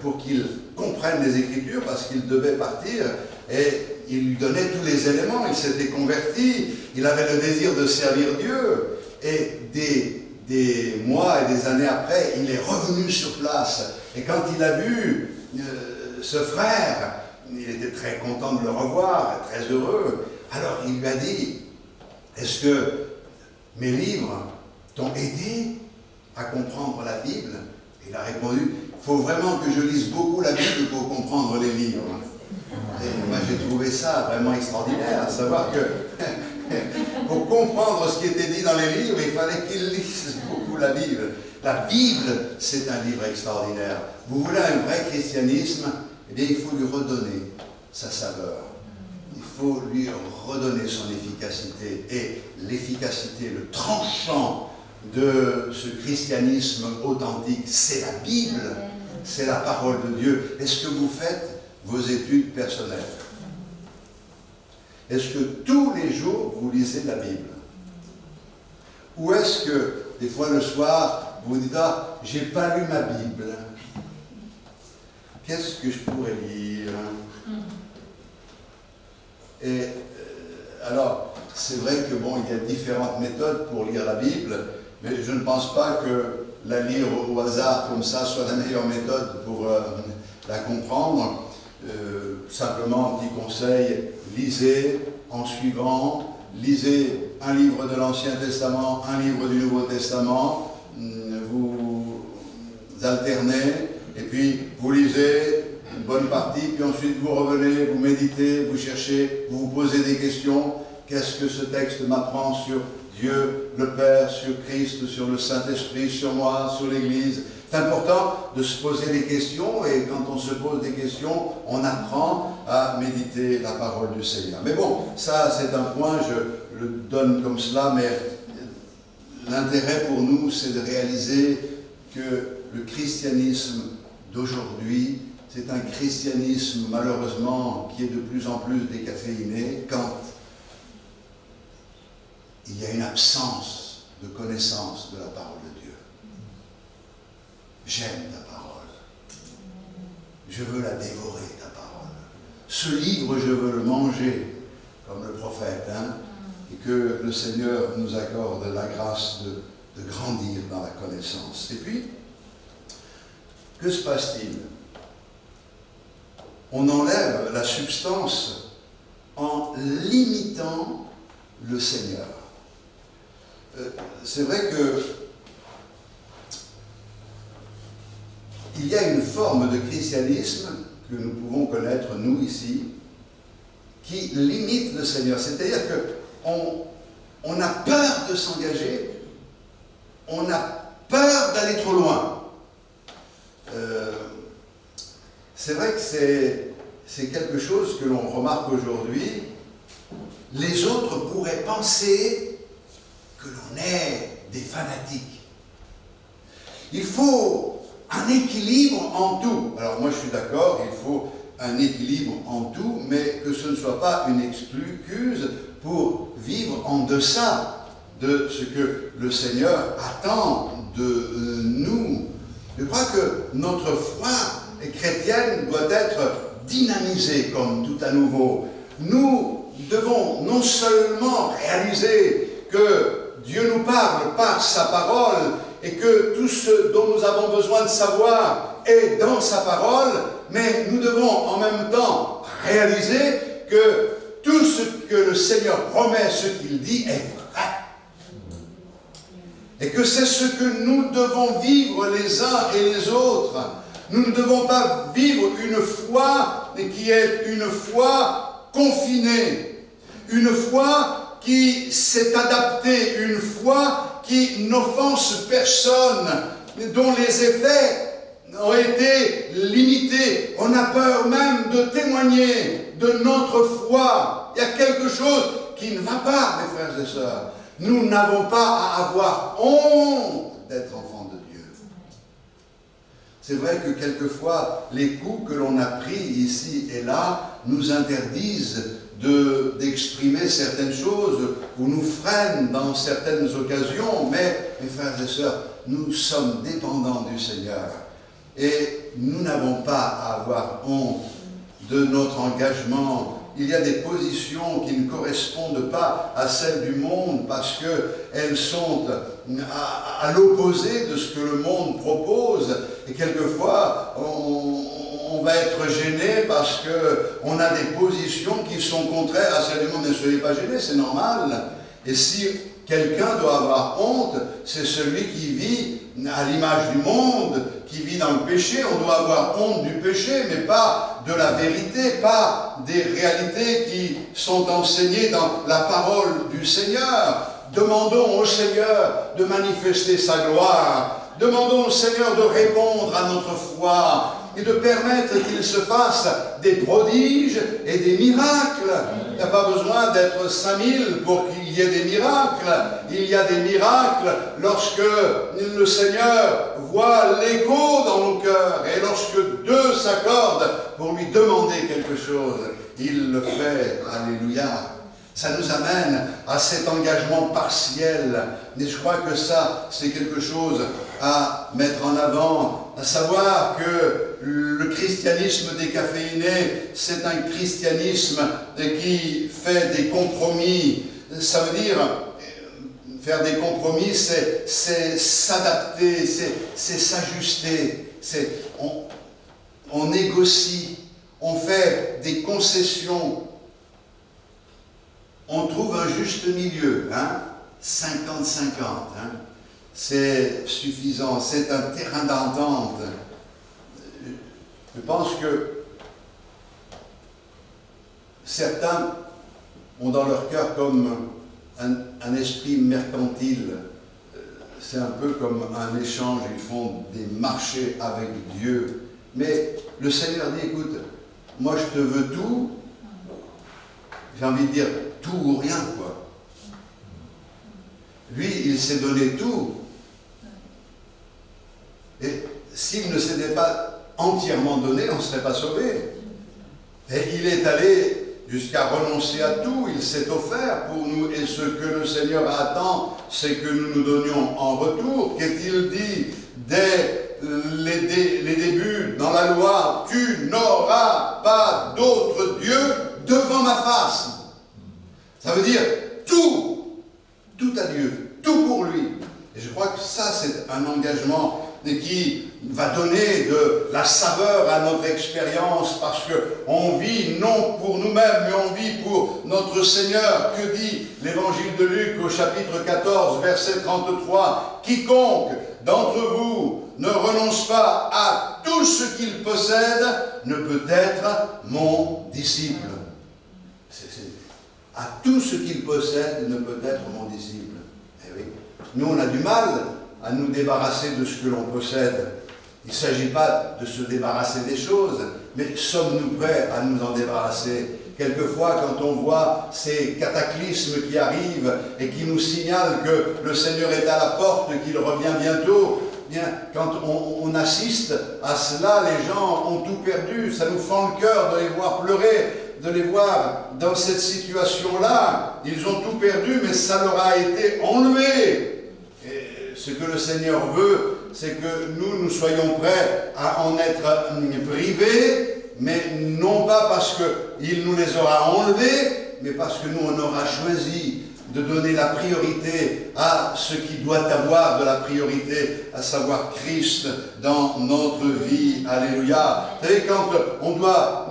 pour qu'il comprenne les Écritures, parce qu'il devait partir, et il lui donnait tous les éléments. Il s'était converti, il avait le désir de servir Dieu, et des mois et des années après, il est revenu sur place. Et quand il a vu ce frère, il était très content de le revoir, très heureux. Alors il lui a dit, est-ce que mes livres t'ont aidé à comprendre la Bible? Il a répondu, il faut vraiment que je lise beaucoup la Bible pour comprendre les livres. Et moi j'ai trouvé ça vraiment extraordinaire, à savoir que pour comprendre ce qui était dit dans les livres, il fallait qu'il lise beaucoup la Bible. La Bible, c'est un livre extraordinaire. Vous voulez un vrai christianisme? Eh bien, il faut lui redonner sa saveur. Il faut lui redonner son efficacité. Et l'efficacité, le tranchant de ce christianisme authentique, c'est la Bible, c'est la parole de Dieu. Est-ce que vous faites vos études personnelles? Est-ce que tous les jours vous lisez la Bible? Ou est-ce que, des fois le soir, vous dites, ah, j'ai pas lu ma Bible. Qu'est-ce que je pourrais lire? Et alors, c'est vrai que bon, il y a différentes méthodes pour lire la Bible, mais je ne pense pas que la lire au hasard comme ça soit la meilleure méthode pour la comprendre. Simplement, un petit conseil, lisez en suivant, lisez un livre de l'Ancien Testament, un livre du Nouveau Testament, vous alternez, et puis vous lisez une bonne partie, puis ensuite vous revenez, vous méditez, vous cherchez, vous vous posez des questions. Qu'est-ce que ce texte m'apprend sur Dieu, le Père, sur Christ, sur le Saint-Esprit, sur moi, sur l'Église? C'est important de se poser des questions, et quand on se pose des questions, on apprend à méditer la parole du Seigneur. Mais bon, ça c'est un point, je le donne comme cela, mais l'intérêt pour nous, c'est de réaliser que le christianisme d'aujourd'hui, c'est un christianisme malheureusement qui est de plus en plus décaféiné quand il y a une absence de connaissance de la parole de Dieu. J'aime ta parole. Je veux la dévorer, ta parole. Ce livre, je veux le manger, comme le prophète, hein, et que le Seigneur nous accorde la grâce de grandir dans la connaissance. Et puis, que se passe-t-il? On enlève la substance en limitant le Seigneur. C'est vrai que il y a une forme de christianisme que nous pouvons connaître, nous, ici, qui limite le Seigneur. C'est-à-dire qu'on a peur de s'engager, on a peur d'aller trop loin. C'est vrai que c'est quelque chose que l'on remarque aujourd'hui. Les autres pourraient penser que l'on est des fanatiques. Il faut un équilibre en tout. Alors moi je suis d'accord, il faut un équilibre en tout, mais que ce ne soit pas une excuse pour vivre en deçà de ce que le Seigneur attend de nous. Je crois que notre foi chrétienne doit être dynamisée comme tout à nouveau. Nous devons non seulement réaliser que Dieu nous parle par sa parole et que tout ce dont nous avons besoin de savoir est dans sa parole, mais nous devons en même temps réaliser que tout ce que le Seigneur promet, ce qu'il dit, est vrai. Et que c'est ce que nous devons vivre les uns et les autres. Nous ne devons pas vivre une foi qui est une foi confinée, une foi qui s'est adaptée, une foi qui n'offense personne, dont les effets ont été limités. On a peur même de témoigner de notre foi. Il y a quelque chose qui ne va pas, mes frères et sœurs. Nous n'avons pas à avoir honte d'être enfants de Dieu. C'est vrai que quelquefois, les coups que l'on a pris ici et là nous interdisent d'exprimer certaines choses ou nous freinent dans certaines occasions, mais, mes frères et sœurs, nous sommes dépendants du Seigneur. Et nous n'avons pas à avoir honte de notre engagement. Il y a des positions qui ne correspondent pas à celles du monde parce qu'elles sont à l'opposé de ce que le monde propose. Et quelquefois, on va être gêné parce qu'on a des positions qui sont contraires à celles du monde. Ne soyez pas gênés, c'est normal. Et si quelqu'un doit avoir honte, c'est celui qui vit à l'image du monde, qui vit dans le péché. On doit avoir honte du péché, mais pas de la vérité, pas des réalités qui sont enseignées dans la parole du Seigneur. Demandons au Seigneur de manifester sa gloire. Demandons au Seigneur de répondre à notre foi et de permettre qu'il se fasse des prodiges et des miracles. Il n'y a pas besoin d'être 5000 pour qu'il y ait des miracles. Il y a des miracles lorsque le Seigneur voit l'écho dans nos cœurs et lorsque deux s'accordent pour lui demander quelque chose, il le fait. Alléluia. Ça nous amène à cet engagement partiel. Et je crois que ça, c'est quelque chose à mettre en avant, à savoir que le christianisme décaféiné, c'est un christianisme qui fait des compromis. Ça veut dire, faire des compromis, c'est s'adapter, c'est s'ajuster. On négocie, on fait des concessions. On trouve un juste milieu, hein? 50-50, hein? C'est suffisant, c'est un terrain d'entente. Je pense que certains ont dans leur cœur comme un esprit mercantile. C'est un peu comme un échange, ils font des marchés avec Dieu. Mais le Seigneur dit, écoute, moi je te veux tout, j'ai envie de dire tout ou rien, quoi. Lui, il s'est donné tout. Et s'il ne s'était pas entièrement donné, on ne serait pas sauvé. Et il est allé jusqu'à renoncer à tout, il s'est offert pour nous. Et ce que le Seigneur attend, c'est que nous nous donnions en retour. Qu'est-il dit dès les débuts dans la loi? Tu n'auras pas d'autre Dieu devant ma face. Ça veut dire tout à Dieu, tout pour lui. Et je crois que ça, c'est un engagement qui va donner de la saveur à notre expérience, parce qu'on vit non pour nous-mêmes, mais on vit pour notre Seigneur. Que dit l'évangile de Luc au chapitre 14, verset 33? Quiconque d'entre vous ne renonce pas à tout ce qu'il possède ne peut être mon disciple. À tout ce qu'il possède ne peut être mon disciple. Eh oui. Nous, on a du mal à nous débarrasser de ce que l'on possède. Il ne s'agit pas de se débarrasser des choses, mais sommes-nous prêts à nous en débarrasser? Quelquefois, quand on voit ces cataclysmes qui arrivent et qui nous signalent que le Seigneur est à la porte, qu'il revient bientôt, bien, quand on assiste à cela, les gens ont tout perdu. Ça nous fend le cœur de les voir pleurer, de les voir dans cette situation-là. Ils ont tout perdu, mais ça leur a été enlevé. Et ce que le Seigneur veut, c'est que nous soyons prêts à en être privés, mais non pas parce qu'il nous les aura enlevés, mais parce que nous, on aura choisi de donner la priorité à ce qui doit avoir de la priorité, à savoir Christ dans notre vie. Alléluia. Vous savez, quand on doit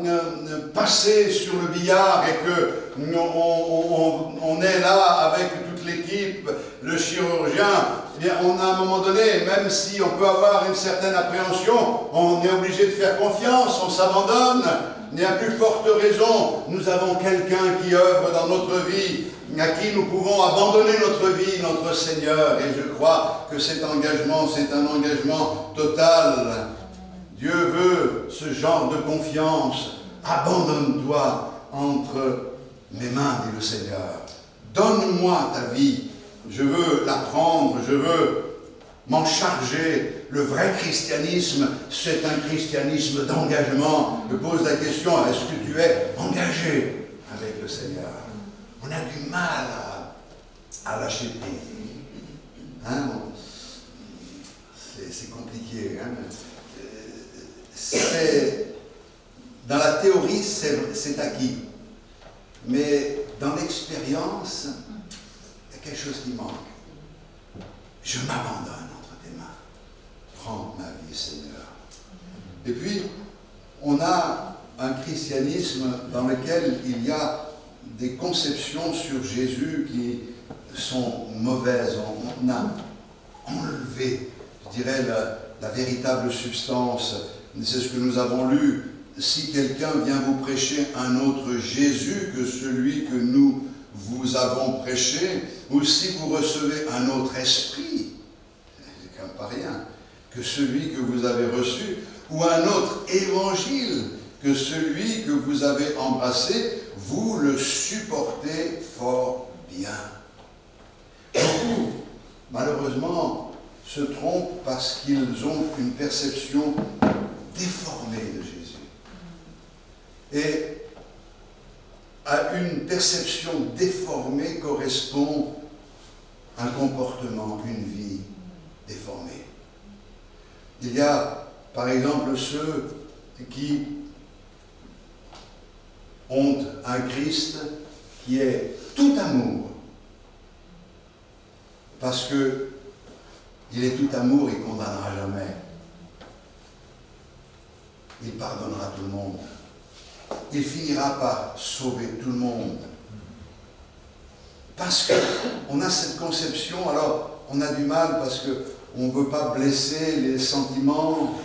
passer sur le billard et que on est là avec toute l'équipe, le chirurgien, eh bien, on a à un moment donné, même si on peut avoir une certaine appréhension, on est obligé de faire confiance, on s'abandonne. Mais à plus forte raison, nous avons quelqu'un qui œuvre dans notre vie, à qui nous pouvons abandonner notre vie, notre Seigneur. Et je crois que cet engagement, c'est un engagement total. Dieu veut ce genre de confiance. Abandonne-toi entre mes mains, dit le Seigneur. Donne-moi ta vie. je veux l'apprendre, je veux m'en charger. Le vrai christianisme, c'est un christianisme d'engagement. Je pose la question, est-ce que tu es engagé avec le Seigneur? On a du mal à lâcher prise. Hein? C'est compliqué. Hein? Dans la théorie, c'est acquis. Mais dans l'expérience, il y a quelque chose qui manque. Je m'abandonne entre tes mains. Prends ma vie, Seigneur. Et puis, on a un christianisme dans lequel il y a des conceptions sur Jésus qui sont mauvaises. On a enlevé, je dirais, la véritable substance. C'est ce que nous avons lu. Si quelqu'un vient vous prêcher un autre Jésus que celui que nous vous avons prêché, ou si vous recevez un autre esprit, c'est quand même pas rien, que celui que vous avez reçu, ou un autre évangile que celui que vous avez embrassé, vous le supportez fort bien. Beaucoup, malheureusement, se trompent parce qu'ils ont une perception déformée de Jésus. Et à une perception déformée correspond un comportement, une vie déformée. Il y a, par exemple, ceux qui ont un Christ qui est tout amour. Parce que il est tout amour, il ne condamnera jamais. Il pardonnera tout le monde. Il finira par sauver tout le monde. Parce qu'on a cette conception, alors on a du mal parce qu'on ne veut pas blesser les sentiments.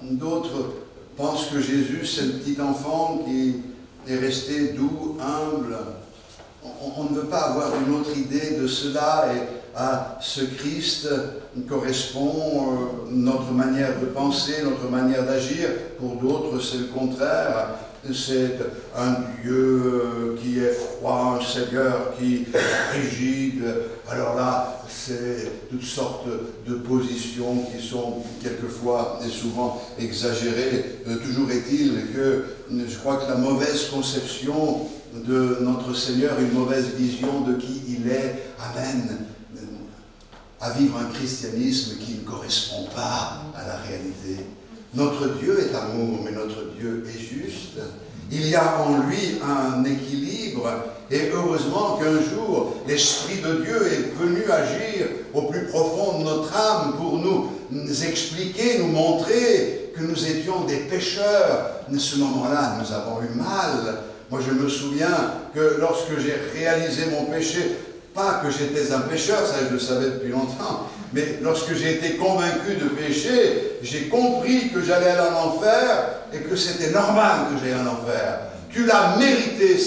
D'autres pensent que Jésus, c'est le petit enfant qui est resté doux, humble. On ne veut pas avoir une autre idée de cela, et à ce Christ correspond notre manière de penser, notre manière d'agir. Pour d'autres, c'est le contraire. C'est un Dieu qui est froid, un Seigneur qui est rigide. Alors là, c'est toutes sortes de positions qui sont quelquefois et souvent exagérées. Toujours est-il que je crois que la mauvaise conception de notre Seigneur, une mauvaise vision de qui il est, amène à vivre un christianisme qui ne correspond pas à la réalité. Notre Dieu est amour, mais notre Dieu est juste. Il y a en lui un équilibre, et heureusement qu'un jour, l'Esprit de Dieu est venu agir au plus profond de notre âme pour nous expliquer, nous montrer que nous étions des pécheurs. À ce moment-là, nous avons eu mal. Moi, je me souviens que lorsque j'ai réalisé mon péché, pas que j'étais un pécheur, ça je le savais depuis longtemps, mais lorsque j'ai été convaincu de péché, j'ai compris que j'allais aller en enfer et que c'était normal que j'aille en enfer. Tu l'as mérité,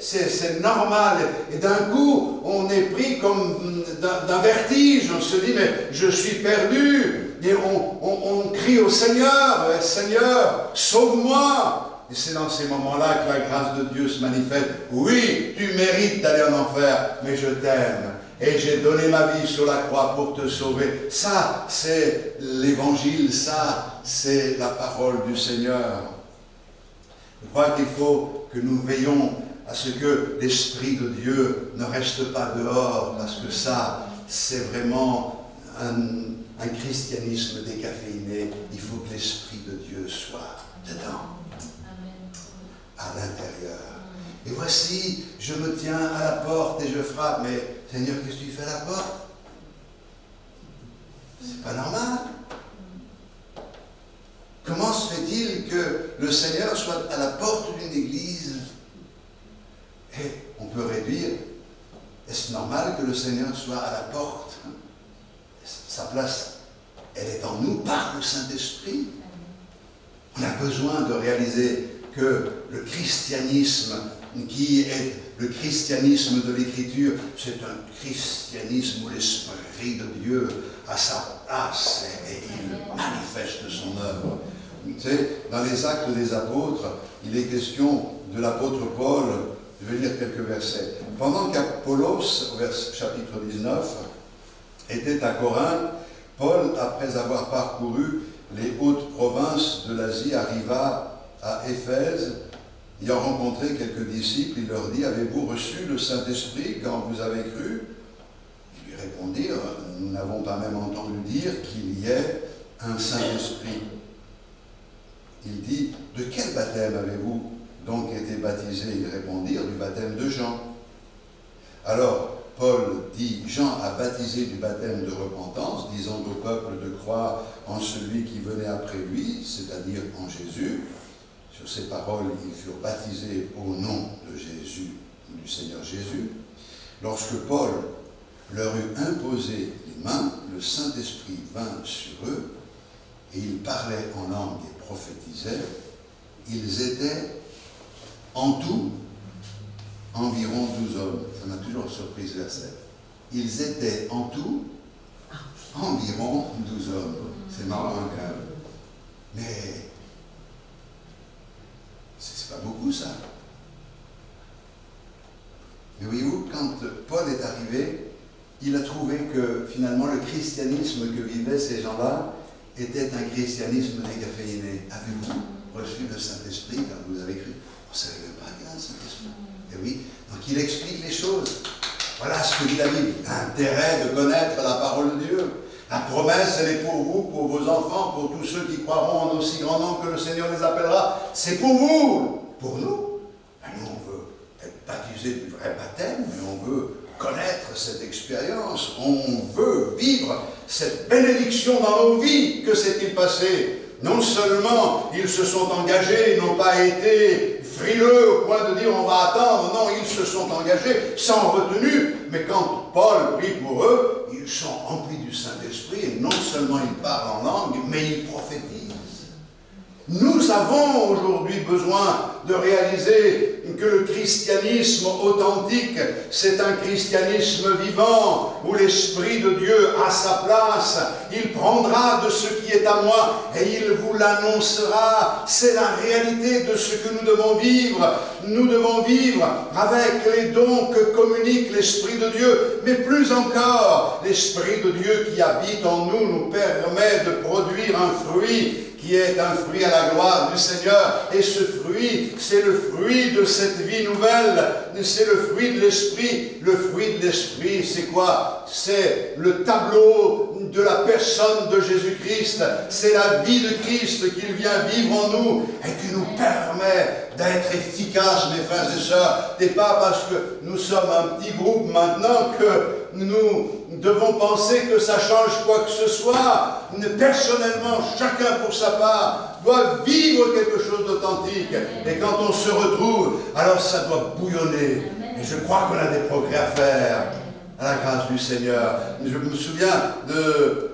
c'est normal. Et d'un coup, on est pris comme d'un vertige, on se dit, mais je suis perdu. Et on crie au Seigneur, Seigneur, sauve-moi. Et c'est dans ces moments-là que la grâce de Dieu se manifeste. Oui, tu mérites d'aller en enfer, mais je t'aime. Et j'ai donné ma vie sur la croix pour te sauver. Ça, c'est l'évangile, ça, c'est la parole du Seigneur. Je crois qu'il faut que nous veillions à ce que l'Esprit de Dieu ne reste pas dehors, parce que ça, c'est vraiment un christianisme décaféiné. Il faut que l'Esprit de Dieu soit dedans, à l'intérieur. Et voici, je me tiens à la porte et je frappe. Mais Seigneur, qu'est-ce que tu fais à la porte? C'est pas normal. Comment se fait-il que le Seigneur soit à la porte d'une église? Et on peut réduire. Est-ce normal que le Seigneur soit à la porte? Sa place, elle est en nous par le Saint-Esprit. On a besoin de réaliser que le christianisme qui est le christianisme de l'Écriture, c'est un christianisme où l'Esprit de Dieu a sa place et il manifeste son œuvre. Tu sais, dans les Actes des Apôtres, il est question de l'apôtre Paul Je vais lire quelques versets. Pendant qu'Apollos, chapitre 19, était à Corinthe, Paul, après avoir parcouru les hautes provinces de l'Asie, arriva à Éphèse. Ayant rencontré quelques disciples, il leur dit, « Avez-vous reçu le Saint-Esprit quand vous avez cru ?» Ils lui répondirent, « Nous n'avons pas même entendu dire qu'il y ait un Saint-Esprit. » Il dit, « De quel baptême avez-vous donc été baptisés ?» Ils répondirent, « Du baptême de Jean. » Alors Paul dit, « Jean a baptisé du baptême de repentance, disant au peuple de croire en celui qui venait après lui, c'est-à-dire en Jésus. » Sur ces paroles, ils furent baptisés au nom de Jésus, du Seigneur Jésus. Lorsque Paul leur eut imposé les mains, le Saint-Esprit vint sur eux, et ils parlaient en langue et prophétisaient. Ils étaient en tout environ 12 hommes. Ça m'a toujours surpris ce verset. Ils étaient en tout environ 12 hommes. C'est marrant quand même. Mais c'est pas beaucoup ça. Mais voyez-vous, quand Paul est arrivé, il a trouvé que finalement le christianisme que vivaient ces gens-là était un christianisme décaféiné. Avez-vous reçu le Saint-Esprit quand vous avez cru? On ne savait même pas qu'il y a un Saint-Esprit. Et oui, donc il explique les choses. Voilà ce que dit la Bible. L'intérêt de connaître la parole de Dieu. La promesse, elle est pour vous, pour vos enfants, pour tous ceux qui croiront en aussi grand nom que le Seigneur les appellera. C'est pour vous, pour nous. Et nous, on veut être baptisés du vrai baptême, mais on veut connaître cette expérience. On veut vivre cette bénédiction dans nos vies. Que s'est-il passé? Non seulement ils se sont engagés, ils n'ont pas été frileux au point de dire on va attendre. Non, ils se sont engagés sans retenue. Mais quand Paul prie pour eux, ils sont remplis du Saint-Esprit et non seulement ils parlent en langue, mais ils prophétisent. Nous avons aujourd'hui besoin de réaliser que le christianisme authentique, c'est un christianisme vivant, où l'Esprit de Dieu a sa place. Il prendra de ce qui est à moi et il vous l'annoncera. C'est la réalité de ce que nous devons vivre. Nous devons vivre avec les dons que communique l'Esprit de Dieu, mais plus encore, l'Esprit de Dieu qui habite en nous nous permet de produire un fruit qui est un fruit à la gloire du Seigneur. Et ce fruit, c'est le fruit de cette vie nouvelle. C'est le fruit de l'Esprit. Le fruit de l'Esprit, c'est quoi? C'est le tableau de la personne de Jésus-Christ. C'est la vie de Christ qu'il vient vivre en nous et qui nous permet d'être efficaces, mes frères et sœurs. Ce n'est pas parce que nous sommes un petit groupe maintenant que nous devons penser que ça change quoi que ce soit. Personnellement, chacun pour sa part doit vivre quelque chose d'authentique. Et quand on se retrouve, alors ça doit bouillonner. Et je crois qu'on a des progrès à faire, à la grâce du Seigneur. Je me souviens de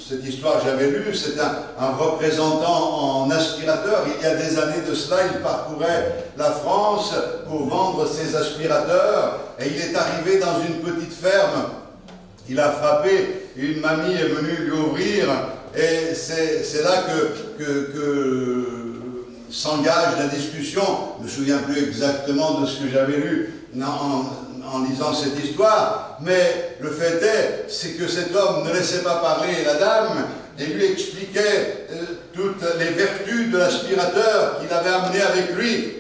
cette histoire que j'avais lue. C'est un représentant en aspirateur. Il y a des années de cela, il parcourait la France pour vendre ses aspirateurs. Et il est arrivé dans une petite ferme. Il a frappé, une mamie est venue lui ouvrir. Et c'est là que s'engage la discussion. Je ne me souviens plus exactement de ce que j'avais lu en lisant cette histoire, mais le fait est, c'est que cet homme ne laissait pas parler la dame et lui expliquait toutes les vertus de l'aspirateur qu'il avait amené avec lui,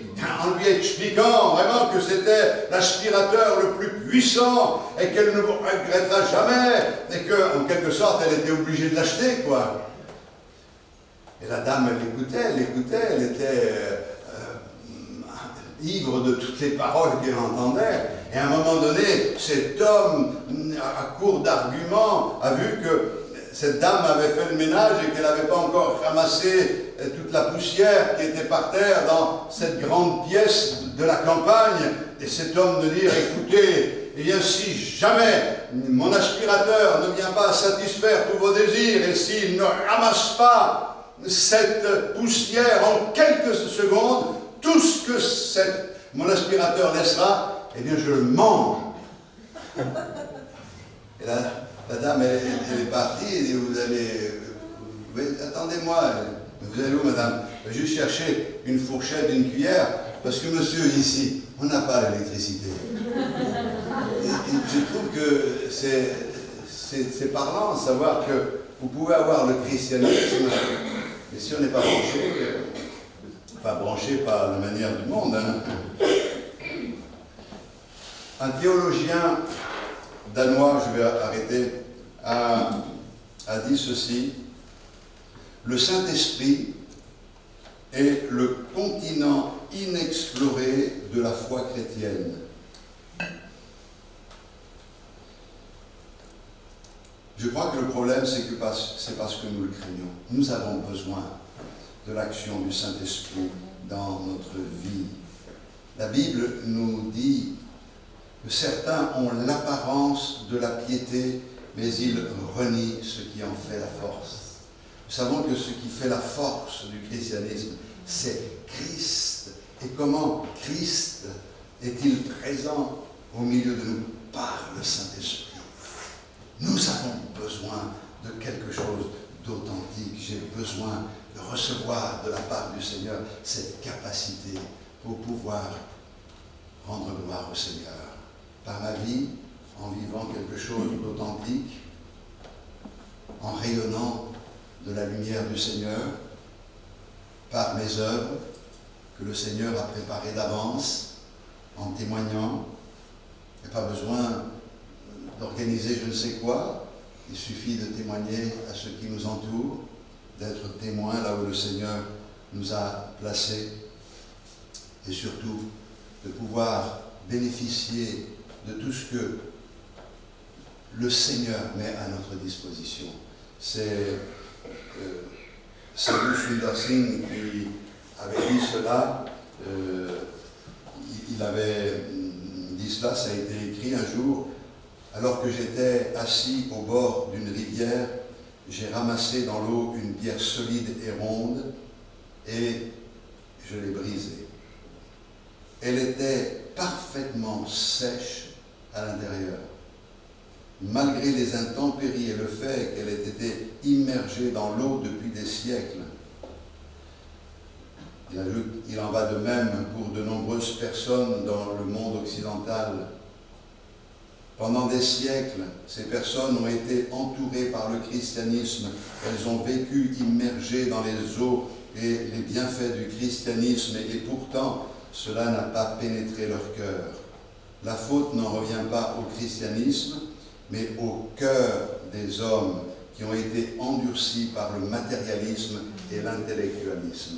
en lui expliquant vraiment que c'était l'aspirateur le plus puissant et qu'elle ne regrettera jamais et qu'en quelque sorte elle était obligée de l'acheter, quoi. Et la dame, elle l'écoutait, elle était ivre de toutes les paroles qu'elle entendait. Et à un moment donné, cet homme, à court d'arguments, a vu que cette dame avait fait le ménage et qu'elle n'avait pas encore ramassé toute la poussière qui était par terre dans cette grande pièce de la campagne. Et cet homme de dire, écoutez, eh bien, si jamais mon aspirateur ne vient pas satisfaire tous vos désirs et s'il ne ramasse pas cette poussière en quelques secondes, tout ce que mon aspirateur laissera, eh bien, je le mange. Et la dame, elle est partie, elle dit, attendez-moi, vous allez où, madame? Je vais juste chercher une fourchette, une cuillère, Parce que monsieur, ici, on n'a pas l'électricité. Et je trouve que c'est parlant de savoir que vous pouvez avoir le christianisme, mais si on n'est pas branché par la manière du monde. Hein. Un théologien danois, je vais arrêter, a dit ceci: le Saint-Esprit est le continent inexploré de la foi chrétienne. Je crois que le problème, c'est parce que nous le craignons. Nous avons besoin de l'action du Saint-Esprit dans notre vie. La Bible nous dit que certains ont l'apparence de la piété, mais ils renient ce qui en fait la force. Nous savons que ce qui fait la force du christianisme, c'est Christ. Et comment Christ est-il présent au milieu de nous? Par le Saint-Esprit. Nous avons besoin de quelque chose d'authentique. J'ai besoin de recevoir de la part du Seigneur cette capacité pour pouvoir rendre gloire au Seigneur. Par ma vie, en vivant quelque chose d'authentique, en rayonnant de la lumière du Seigneur, par mes œuvres que le Seigneur a préparées d'avance, en témoignant. Il n'y a pas besoin d'organiser je ne sais quoi, il suffit de témoigner à ceux qui nous entourent, d'être témoin là où le Seigneur nous a placés, et surtout de pouvoir bénéficier de tout ce que le Seigneur met à notre disposition. C'est Sadhu Sundar Singh qui avait dit cela, il avait dit cela, ça a été écrit un jour: alors que j'étais assis au bord d'une rivière, j'ai ramassé dans l'eau une pierre solide et ronde et je l'ai brisée. Elle était parfaitement sèche à l'intérieur. Malgré les intempéries et le fait qu'elle ait été immergée dans l'eau depuis des siècles. Il ajoute: il en va de même pour de nombreuses personnes dans le monde occidental. Pendant des siècles, ces personnes ont été entourées par le christianisme. Elles ont vécu immergées dans les eaux et les bienfaits du christianisme, et pourtant, cela n'a pas pénétré leur cœur. La faute n'en revient pas au christianisme, mais au cœur des hommes qui ont été endurcis par le matérialisme et l'intellectualisme.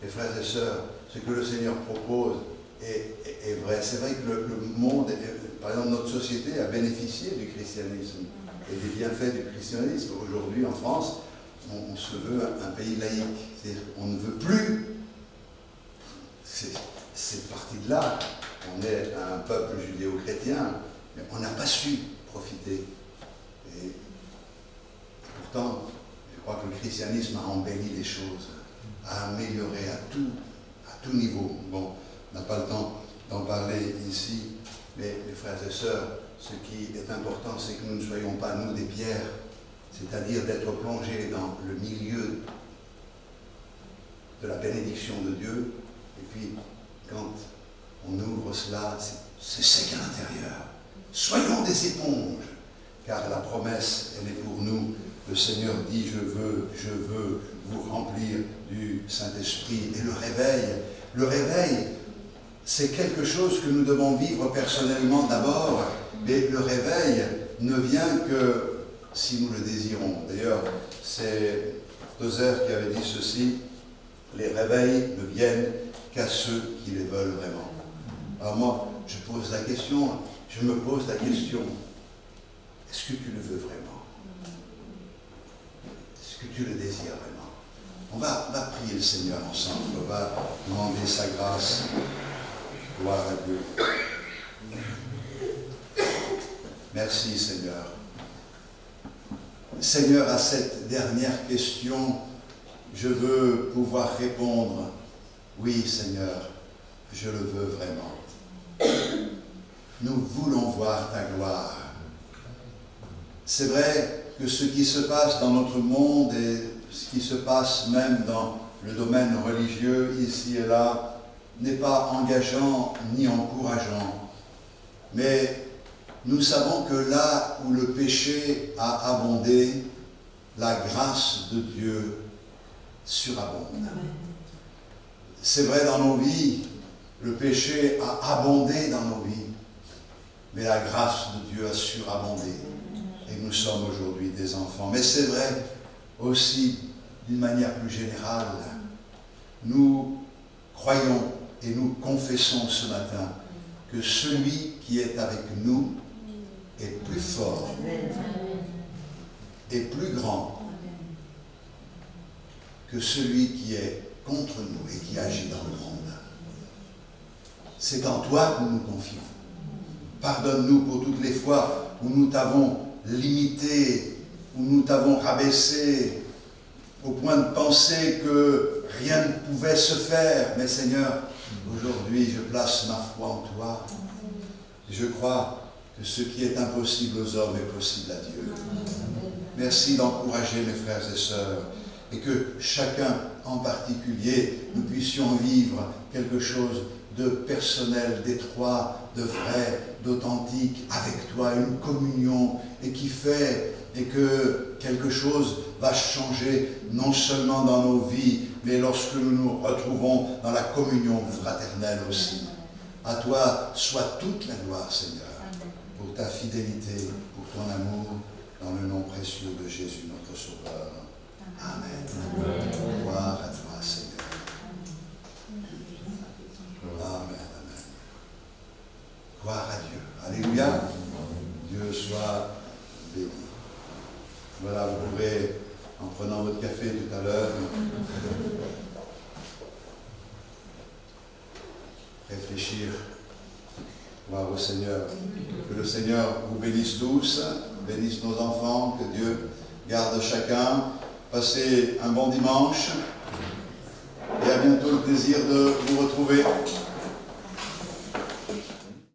Et frères et sœurs, ce que le Seigneur propose est vrai. C'est vrai que le monde, par exemple notre société, a bénéficié du christianisme et des bienfaits du christianisme. Aujourd'hui en France, on se veut un pays laïque. On ne veut plus. C'est parti de là. On est un peuple judéo-chrétien, mais on n'a pas su profiter. Et pourtant, je crois que le christianisme a embelli les choses, a amélioré à tout niveau. Bon, on n'a pas le temps d'en parler ici, mais les frères et sœurs, ce qui est important, c'est que nous ne soyons pas, nous, des pierres, c'est-à-dire d'être plongés dans le milieu de la bénédiction de Dieu, et puis, quand on ouvre cela, c'est sec à l'intérieur. Soyons des éponges, car la promesse, elle est pour nous. Le Seigneur dit: je veux vous remplir du Saint-Esprit. Et le réveil, c'est quelque chose que nous devons vivre personnellement d'abord, mais le réveil ne vient que si nous le désirons. D'ailleurs, c'est Tozer qui avait dit ceci: les réveils ne viennent qu'à ceux qui les veulent vraiment. Alors moi, je me pose la question, est-ce que tu le veux vraiment? Est-ce que tu le désires vraiment? On va prier le Seigneur ensemble, on va demander sa grâce. Gloire à Dieu. Merci Seigneur. Seigneur, à cette dernière question, je veux pouvoir répondre: oui Seigneur, je le veux vraiment. Nous voulons voir ta gloire. C'est vrai que ce qui se passe dans notre monde et ce qui se passe même dans le domaine religieux, ici et là, n'est pas engageant ni encourageant, mais nous savons que là où le péché a abondé, la grâce de Dieu surabonde. C'est vrai dans nos vies, le péché a abondé dans nos vies, mais la grâce de Dieu a surabondé. Et nous sommes aujourd'hui des enfants. Mais c'est vrai aussi, d'une manière plus générale, nous croyons et nous confessons ce matin que celui qui est avec nous est plus fort et plus grand que celui qui est contre nous et qui agit dans le monde. C'est en toi que nous nous confions. Pardonne-nous pour toutes les fois où nous t'avons limité, où nous t'avons rabaissé, au point de penser que rien ne pouvait se faire. Mais Seigneur, aujourd'hui, je place ma foi en toi. Et je crois que ce qui est impossible aux hommes est possible à Dieu. Merci d'encourager mes frères et sœurs, et que chacun en particulier, nous puissions vivre quelque chose de personnel, d'étroit, de vrai, d'authentique avec toi, une communion, et qui fait et que quelque chose va changer non seulement dans nos vies, mais lorsque nous nous retrouvons dans la communion fraternelle aussi. À toi soit toute la gloire, Seigneur, pour ta fidélité, pour ton amour, dans le nom précieux de Jésus, notre Sauveur. Amen. Gloire à toi, Seigneur. Amen, amen. Gloire à Dieu. Alléluia. Dieu soit béni. Voilà, vous pourrez, en prenant votre café tout à l'heure, réfléchir, voir au Seigneur. Que le Seigneur vous bénisse tous, bénisse nos enfants, que Dieu garde chacun. Passez un bon dimanche et à bientôt, le plaisir de vous retrouver.